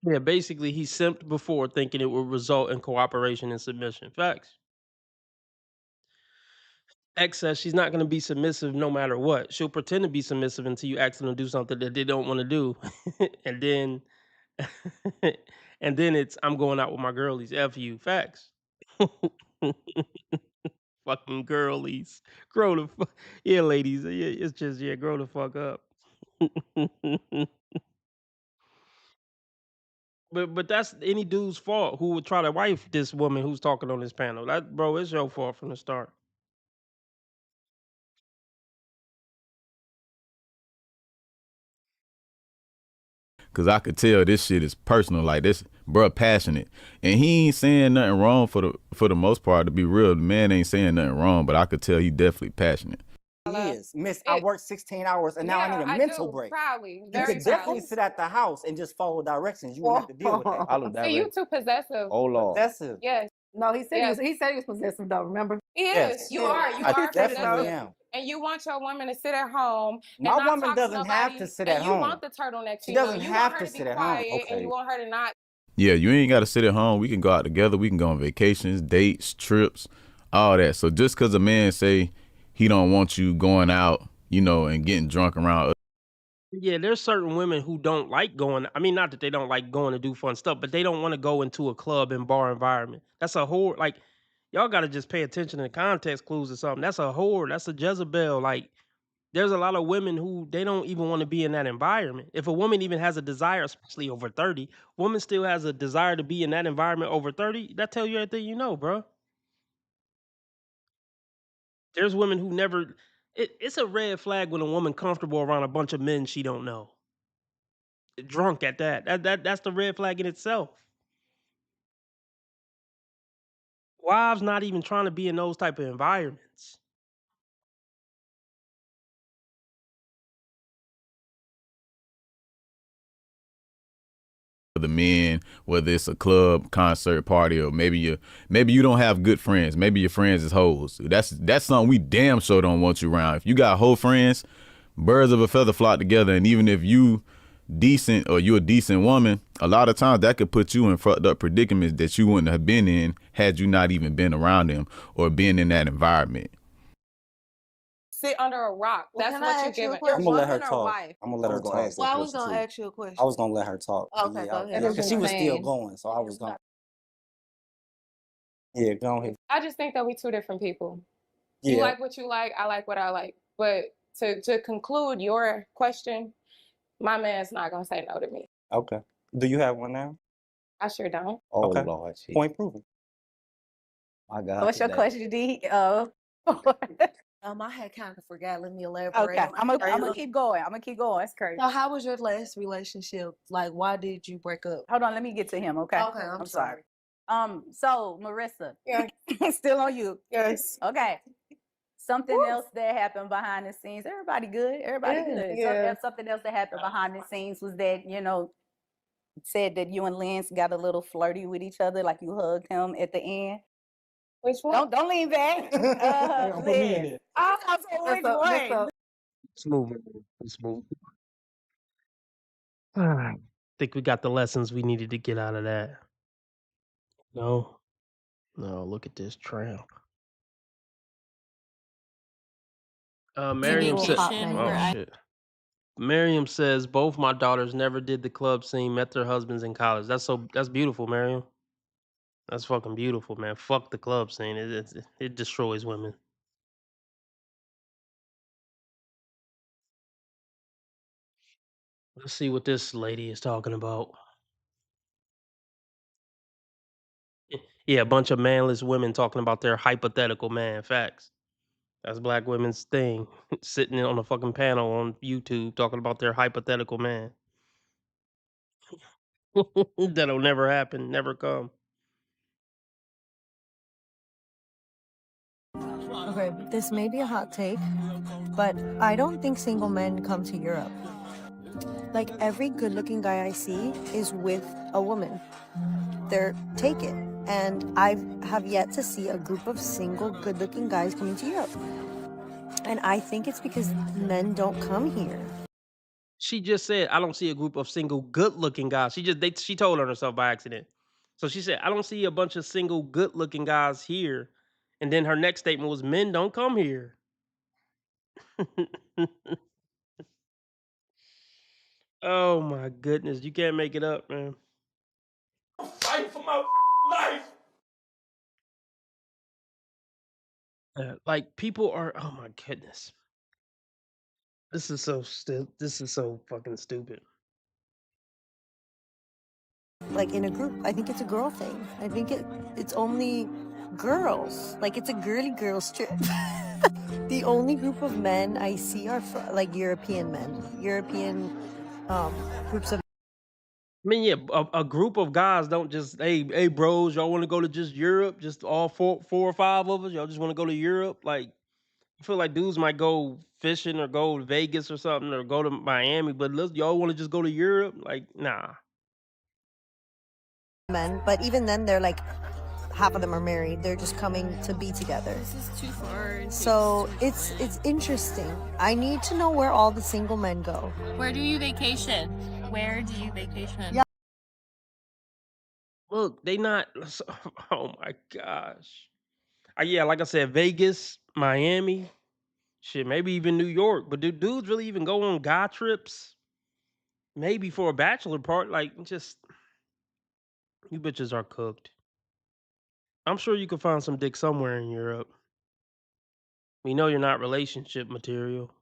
Yeah, basically he simped before thinking it would result in cooperation and submission. Facts. X says she's not going to be submissive no matter what. She'll pretend to be submissive until you ask them to do something that they don't want to do, and then, and then it's I'm going out with my girlies. F you. Facts. Fucking girlies. Grow the fuck. Yeah, ladies. Yeah, it's just yeah, grow the fuck up. But that's any dude's fault who would try to wife this woman who's talking on this panel. That bro, it's your fault from the start. Cause I could tell this shit is personal. Like this, bruh, passionate, and he ain't saying nothing wrong for the most part. To be real, the man ain't saying nothing wrong, but I could tell he definitely passionate. Years. Miss, I worked 16 hours and now I need a mental break. Proudly, You very could definitely proudly. sit at the house and just follow directions. You wouldn't have to deal with that. Follow See, you direct. too possessive. Oh Lord. Possessive. Yes. No, he said Yes. he said he was possessive though. Remember? He is. Yes. You Yeah. are. You I are definitely possessive. am. And you want your woman to sit at home and My not woman talk doesn't to nobody. have to sit and at you home. want the turtleneck She female. doesn't You have want her to to be sit at home. quiet, and Okay. you want her to not. Yeah, you ain't got to sit at home. We can go out together. We can go on vacations, dates, trips, all that. So just because a man say he don't want you going out, you know, and getting drunk around. Yeah, there's certain women who don't like going. I mean, not that they don't like going to do fun stuff, but they don't want to go into a club and bar environment. That's a whore. Like, y'all got to just pay attention to the context clues or something. That's a whore. That's a Jezebel. Like, there's a lot of women who they don't even want to be in that environment. If a woman even has a desire, especially over 30, woman still has a desire to be in that environment over 30, that tell you everything you know, bro. There's women who never. It's a red flag when a woman comfortable around a bunch of men she don't know. Drunk at that. That's the red flag in itself. Wives not even trying to be in those type of environments. The men, whether it's a club, concert, party, or maybe you don't have good friends. Maybe your friends is hoes. That's something we damn sure don't want you around. If you got hoe friends, birds of a feather flock together. And even if you decent or you a decent woman, a lot of times that could put you in fucked up predicaments that you wouldn't have been in had you not even been around them or been in that environment. Sit under a rock. Well, That's can I what you're ask you a giving. question? I'm gonna let her Woman or talk. wife? I'm gonna let I her was gonna talk. ask that Well, I was question gonna too. ask you a question. I was gonna let her talk. Okay, go ahead. Because she was still going, so I was gonna. Yeah, go ahead. I just think that we two different people. You Yeah. like what you like. I like what I like. But to conclude your question, my man's not gonna say no to me. Okay. Do you have one now? I sure don't. Oh Okay. Lord. Gee. Point proven. My God. What's your today. question, D? I had kind of forgot. Let me elaborate. Okay, on it. I'm gonna keep going. I'm gonna keep going. That's crazy. So, how was your last relationship? Like, why did you break up? Hold on, let me get to him. Okay. Okay, I'm sorry. So Marissa, Yeah. still on you. Yes. Okay. Something else that happened behind the scenes. Everybody good. Everybody Yeah, good. yeah. Something else that happened behind the scenes was that said that you and Lance got a little flirty with each other, like you hugged him at the end. Which one? Don't lean back. Put me in it. Which one? Let's move. Let's move. I think we got the lessons we needed to get out of that. No. No, look at this tramp. Miriam said, "Oh shit." Miriam says both my daughters never did the club scene, met their husbands in college. That's beautiful, Miriam. That's fucking beautiful, man. Fuck the club scene. It destroys women. Let's see what this lady is talking about. Yeah, a bunch of manless women talking about their hypothetical man. Facts. That's black women's thing. Sitting on a fucking panel on YouTube talking about their hypothetical man. That'll never happen, never come. Okay, this may be a hot take, but I don't think single men come to Europe. Like every good looking guy I see is with a woman. They're taken. And I have yet to see a group of single good looking guys coming to Europe. And I think it's because men don't come here. She just said, "I don't see a group of single good-looking guys." She told on herself by accident. So she said, "I don't see a bunch of single good-looking guys here." And then her next statement was, "Men don't come here." Oh my goodness, you can't make it up, man. Fight for my life. Like people are, oh my goodness. This is so fucking stupid. Like in a group. I think it's a girl thing. I think it's only girls. Like it's a girly girls trip. The only group of men I see are like European men. European groups of I mean, yeah, a group of guys don't just, hey, bros, y'all want to go to just Europe? Just all four or five of us? Y'all just want to go to Europe? Like, I feel like dudes might go fishing or go to Vegas or something or go to Miami, but y'all want to just go to Europe? Like, nah. men, but even then they're like half of them are married. They're just coming to be together. This is too far. So it's interesting. I need to know where all the single men go. Where do you vacation? Where do you vacation? Yeah. Look, they not. Oh my gosh. Yeah, like I said, Vegas, Miami, shit, maybe even New York. But do dudes really even go on guy trips? Maybe for a bachelor part. Like, just you bitches are cooked. I'm sure you can find some dick somewhere in Europe. We know you're not relationship material.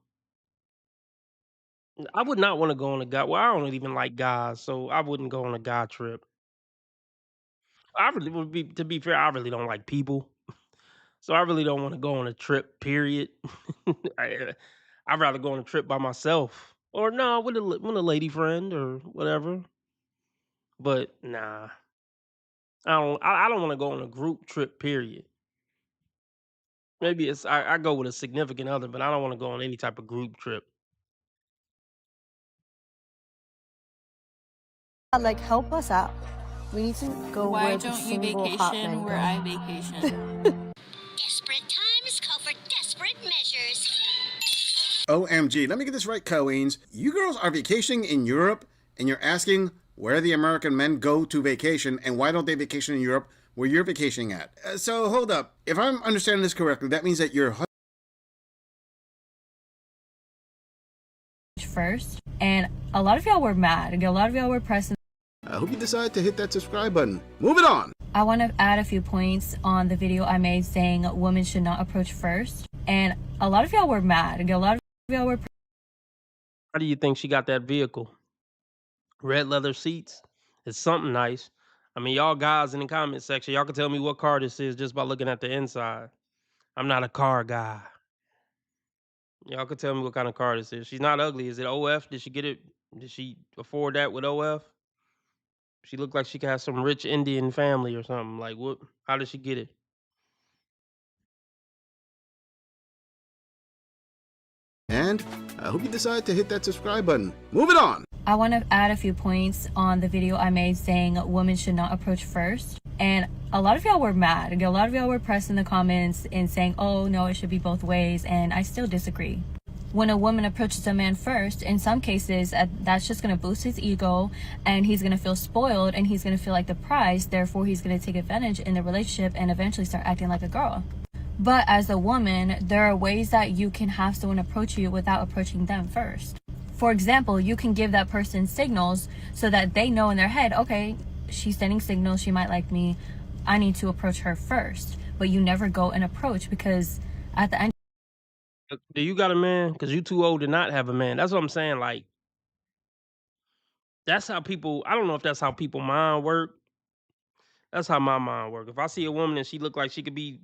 I would not want to go on a guy. Well, I don't even like guys, so I wouldn't go on a guy trip. I really would be. To be fair, I really don't like people, so I really don't want to go on a trip. Period. I'd rather go on a trip by myself, or no, with a lady friend or whatever. But nah, I don't. I don't want to go on a group trip. Period. Maybe I go with a significant other, but I don't want to go on any type of group trip. Like help us out. We need to go Why where the don't you single hot vacation men where go. I vacation? Desperate times call for desperate measures. OMG, let me get this right, Colleens. You girls are vacationing in Europe, and you're asking where the American men go to vacation, and why don't they vacation in Europe where you're vacationing at? So hold up. If I'm understanding this correctly, that means that you're first, and a lot of y'all were mad. A lot of y'all were pressing. I hope you decide to hit that subscribe button. Move it on. I want to add a few points on the video I made saying women should not approach first, and a lot of y'all were mad. A lot of y'all were. How do you think she got that vehicle? Red leather seats. It's something nice. I mean, y'all guys in the comment section, y'all can tell me what car this is just by looking at the inside. I'm not a car guy. Y'all can tell me what kind of car this is. She's not ugly. Is it OF? Did she get it? Did she afford that with OF? She looked like she could have some rich Indian family or something. Like, what? How did she get it? And I hope you decide to hit that subscribe button. Move it on. I want to add a few points on the video I made saying women should not approach first, and a lot of y'all were mad. A lot of y'all were pressing the comments and saying, oh no, it should be both ways, and I still disagree. When a woman approaches a man first, in some cases, that's just going to boost his ego, and he's going to feel spoiled, and he's going to feel like the prize. Therefore, he's going to take advantage in the relationship and eventually start acting like a girl. But as a woman, there are ways that you can have someone approach you without approaching them first. For example, you can give that person signals so that they know in their head, okay, she's sending signals, she might like me, I need to approach her first. But you never go and approach, because at the end. Do you got a man? Because you too old to not have a man. That's what I'm saying. Like, that's how people, I don't know if that's how people mind work. That's how my mind work. If I see a woman and she look like she could be,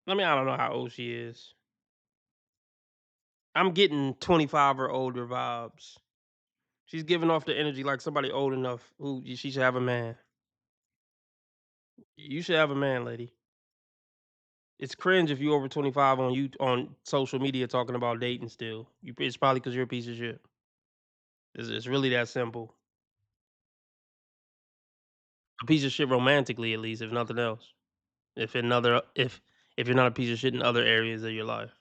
I mean, I don't know how old she is. I'm getting 25 or older vibes. She's giving off the energy like somebody old enough who she should have a man. You should have a man, lady. It's cringe if you over 25 on social media talking about dating still. It's probably because you're a piece of shit. It's really that simple. A piece of shit romantically, at least, if nothing else. If you're not a piece of shit in other areas of your life.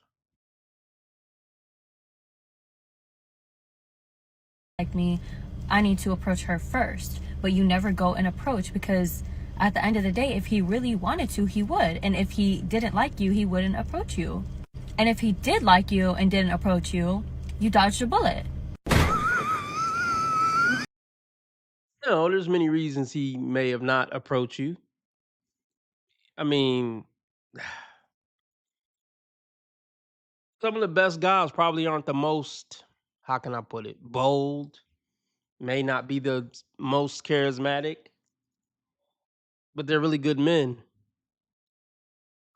Like me, I need to approach her first. But you never go and approach because at the end of the day, if he really wanted to, he would. And if he didn't like you, he wouldn't approach you. And if he did like you and didn't approach you, you dodged a bullet. No, there's many reasons he may have not approached you. I mean, some of the best guys probably aren't the most, how can I put it, bold, may not be the most charismatic, but they're really good men.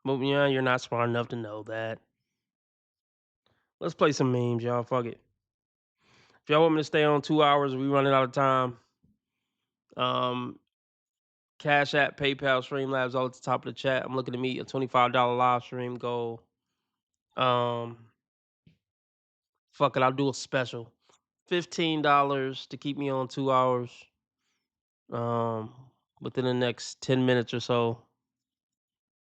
But yeah, you're not smart enough to know that. Let's play some memes, y'all. Fuck it. If y'all want me to stay on 2 hours, we running out of time. Cash App, PayPal, Streamlabs, all at the top of the chat. I'm looking to meet a $25 live stream goal. Fuck it, I'll do a special. $15 to keep me on 2 hours. Within the next 10 minutes or so.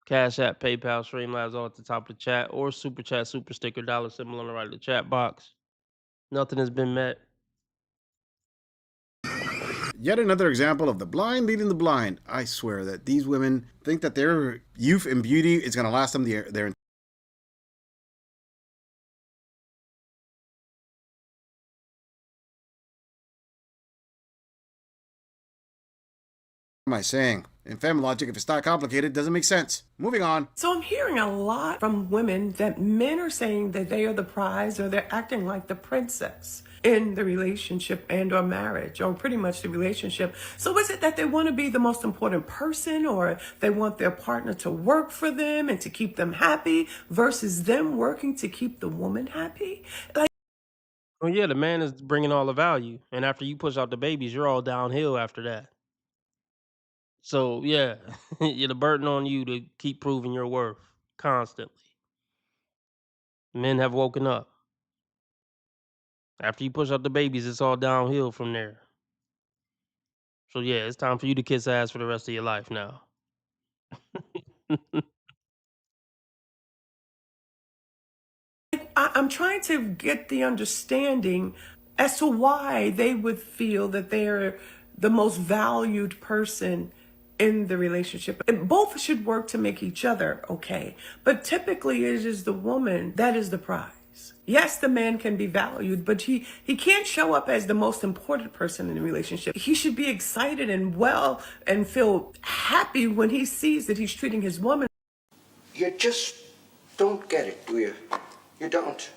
Cash App, PayPal, Streamlabs, all at the top of the chat, or Super Chat, Super Sticker, dollar symbol on the right of the chat box. Nothing has been met. Yet another example of the blind leading the blind. I swear that these women think that their youth and beauty is going to last them their am I saying? In family logic, if it's not complicated, it doesn't make sense. Moving on. So I'm hearing a lot from women that men are saying that they are the prize or they're acting like the princess in the relationship and or marriage or pretty much the relationship. So is it that they want to be the most important person or they want their partner to work for them and to keep them happy versus them working to keep the woman happy? Oh yeah, the man is bringing all the value, and after you push out the babies, you're all downhill after that. So yeah, you're the burden on you to keep proving your worth constantly. Men have woken up. After you push out the babies, it's all downhill from there. So yeah, it's time for you to kiss ass for the rest of your life now. I'm trying to get the understanding as to why they would feel that they're the most valued person in the relationship. And both should work to make each other okay. But typically it is the woman that is the prize. Yes, the man can be valued, but he can't show up as the most important person in the relationship. He should be excited and well and feel happy when he sees that he's treating his woman. You just don't get it, do you? You don't.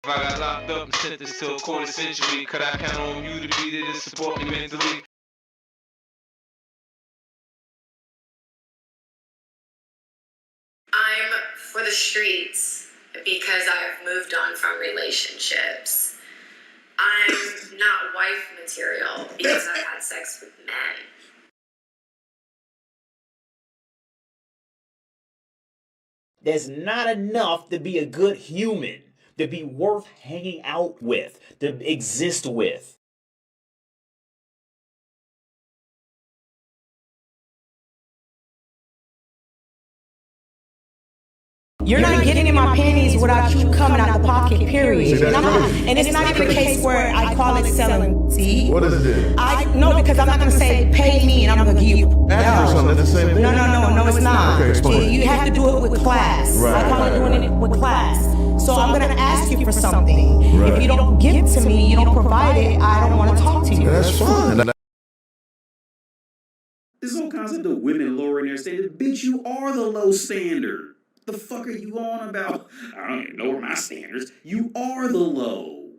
If I got locked up and sentenced to a quarter century, could I count on you to be there to support me mentally? I'm for the streets because I've moved on from relationships. I'm not wife material because I've had sex with men. There's not enough to be a good human, to be worth hanging out with, to exist with. You're not getting in my panties without you coming out the pocket, period. And it's not even a case where I call it selling. See? What is it? No, because I'm not going to say pay me and I'm going to give you. That's something that's the same thing. No, it's not. Okay, explain. You have to do it with class. Right. I call it doing it with class. So I'm going to ask you for something. Right. If you don't give it to me, you don't provide it, I don't want to talk to you. That's fine. This whole concept of women lowering their standard, bitch, you are the low standard. The fuck are you on about? I don't even lower my standards. You are the low.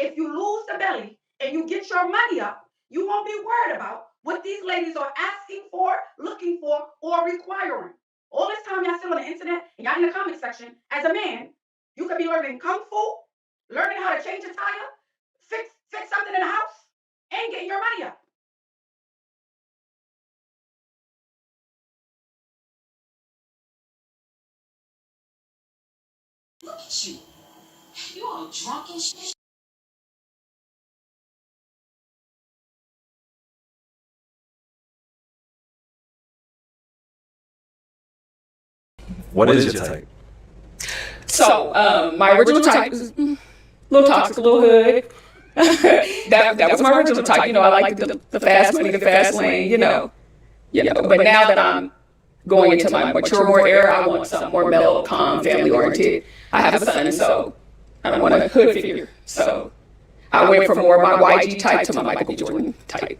If you lose the belly and you get your money up, you won't be worried about what these ladies are asking for, looking for, or requiring. All this time y'all sit on the internet and y'all in the comment section, as a man, you could be learning kung fu, learning how to change a tire, fix something in the house, and getting your money up. Look at you. You all drunk and shit. What is your type? So, my original type was a little toxic, a little hood. that was my original type. You know, I like the fast money, the fast lane, you know. But now that I'm going into my mature era, I want something more mellow, calm, family-oriented. I have a son, so I don't want a hood figure. So I went from more my YG type to my Michael B. Jordan type.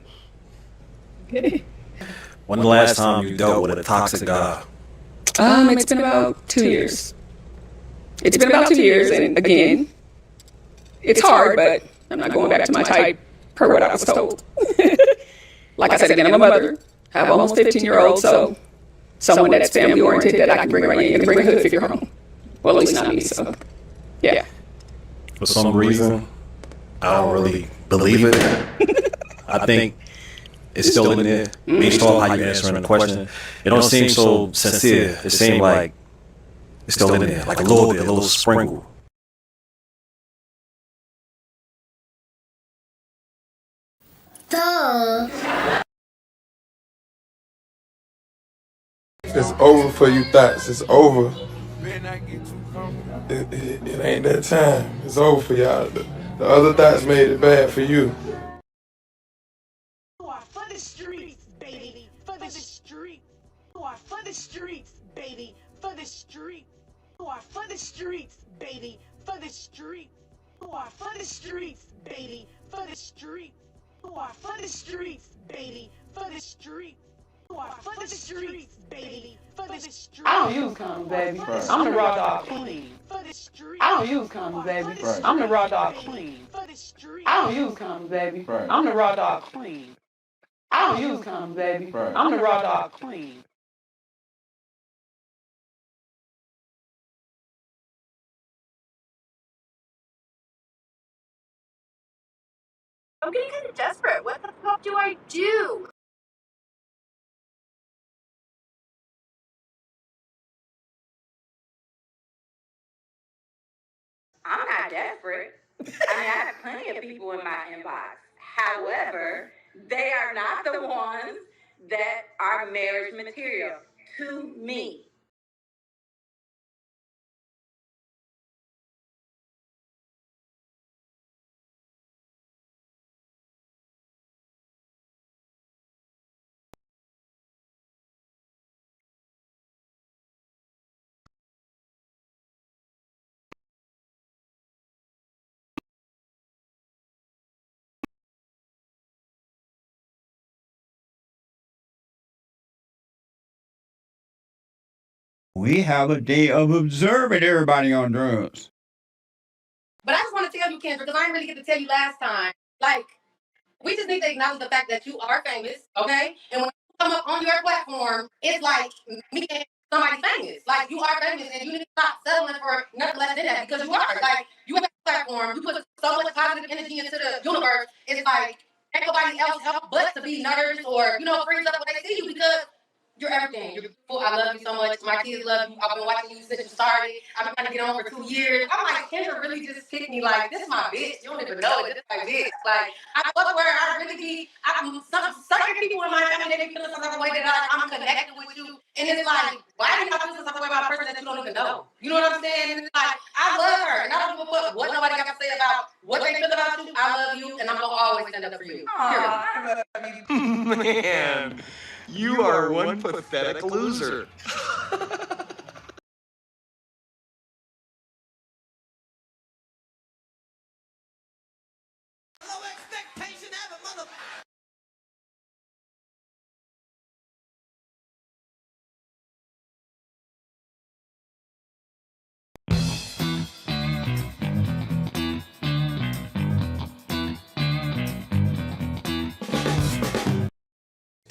When the last time you dealt with a toxic guy? It's been about 2 years. It's been about 2 years, and again, it's hard, but I'm not going back to my type per what I was told. Like I said, again, I'm a mother. I have almost 15-year-old, so someone that's family-oriented that I can bring right in and bring a hood figure home. Well, at least not me, so yeah. For some reason, I don't really believe it. I think it's still in there. Based off how you're answering the question, it don't seem so sincere. It seems like it's still in there, like a little bit, a little sprinkle. Duh. It's over for you thoughts. It's over. It ain't that time. It's over for y'all. The other thoughts made it bad for you. For the streets, baby. For the streets. For the streets, baby. For the streets. For the streets, baby. For the streets. For the streets, baby. For the streets. For the streets, baby. For the streets. For the streets, baby. For the streets. I don't use condoms, baby. Right. I'm the raw dog queen. I don't use condoms, baby. Right. I'm the raw dog queen. I don't use condoms, baby. Right. I'm the raw dog queen. I don't use condoms, baby. Right. I'm the raw dog queen. I'm getting kind of desperate. What the fuck do I do? I'm not desperate. I mean, I have plenty of people in my inbox. However, they are not the ones that are marriage material to me. We have a day of observing everybody on drugs. But I just want to tell you, Kendra, because I didn't really get to tell you last time. Like, we just need to acknowledge the fact that you are famous, okay? And when you come up on your platform, it's like me and somebody famous. Like, you are famous, and you need to stop settling for nothing less than that because you are. Like, you have a platform, you put so much positive energy into the universe. It's like, ain't nobody else help but to be nervous or, freeze up when they see you because you're everything. You're beautiful. I love you so much. My kids love you. I've been watching you since you started. I've been trying to get on for 2 years. I'm like, Kendra really just picked me like, this is my bitch. You don't even know it. This is my bitch. Like, I fuck with her. I really be, certain people in my family, they be feeling some type of way that I'm connected with you. And it's like, why do you feel some type of way about a person that you don't even know? You know what I'm saying? And it's like, I love her. And I don't give a fuck what nobody got to say about what they feel about you. I love you. And I'm going to always stand up for you. Man, you are one pathetic loser.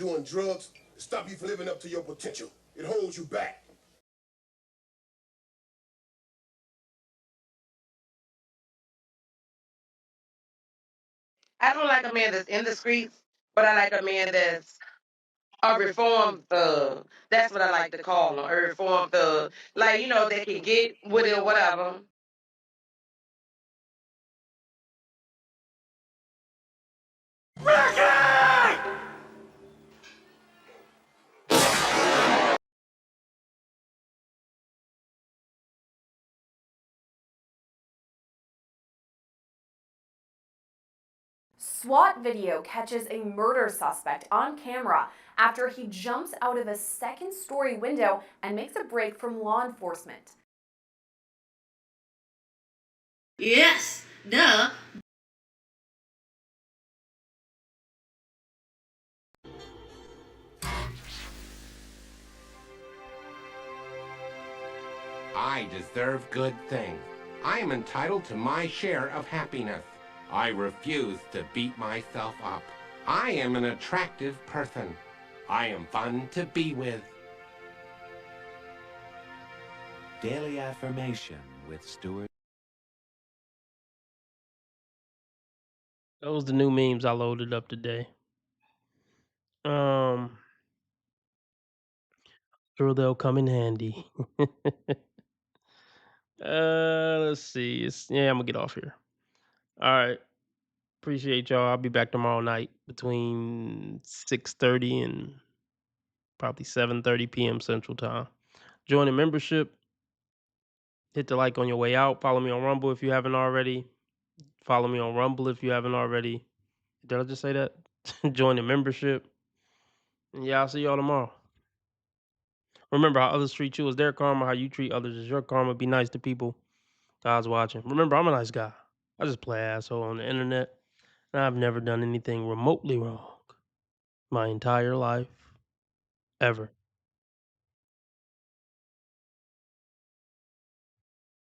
doing drugs stop you from living up to your potential. It holds you back. I don't like a man that's in the streets, but I like a man that's a reformed thug. That's what I like to call them, a reformed thug. Like, you know, they can get with it or whatever. SWAT video catches a murder suspect on camera after he jumps out of a second-story window and makes a break from law enforcement. Yes, duh. I deserve good things. I am entitled to my share of happiness. I refuse to beat myself up. I am an attractive person. I am fun to be with. Daily Affirmation with Stuart. Those the new memes I loaded up today. Sure they'll come in handy. Let's see. I'm gonna get off here. All right. Appreciate y'all. I'll be back tomorrow night between 6:30 and probably 7:30 p.m. Central Time. Join the membership. Hit the like on your way out. Follow me on Rumble if you haven't already. Follow me on Rumble if you haven't already. Did I just say that? Join the membership. And yeah, I'll see y'all tomorrow. Remember, how others treat you is their karma. How you treat others is your karma. Be nice to people. God's watching. Remember, I'm a nice guy. I just play asshole on the internet. And I've never done anything remotely wrong my entire life. Ever.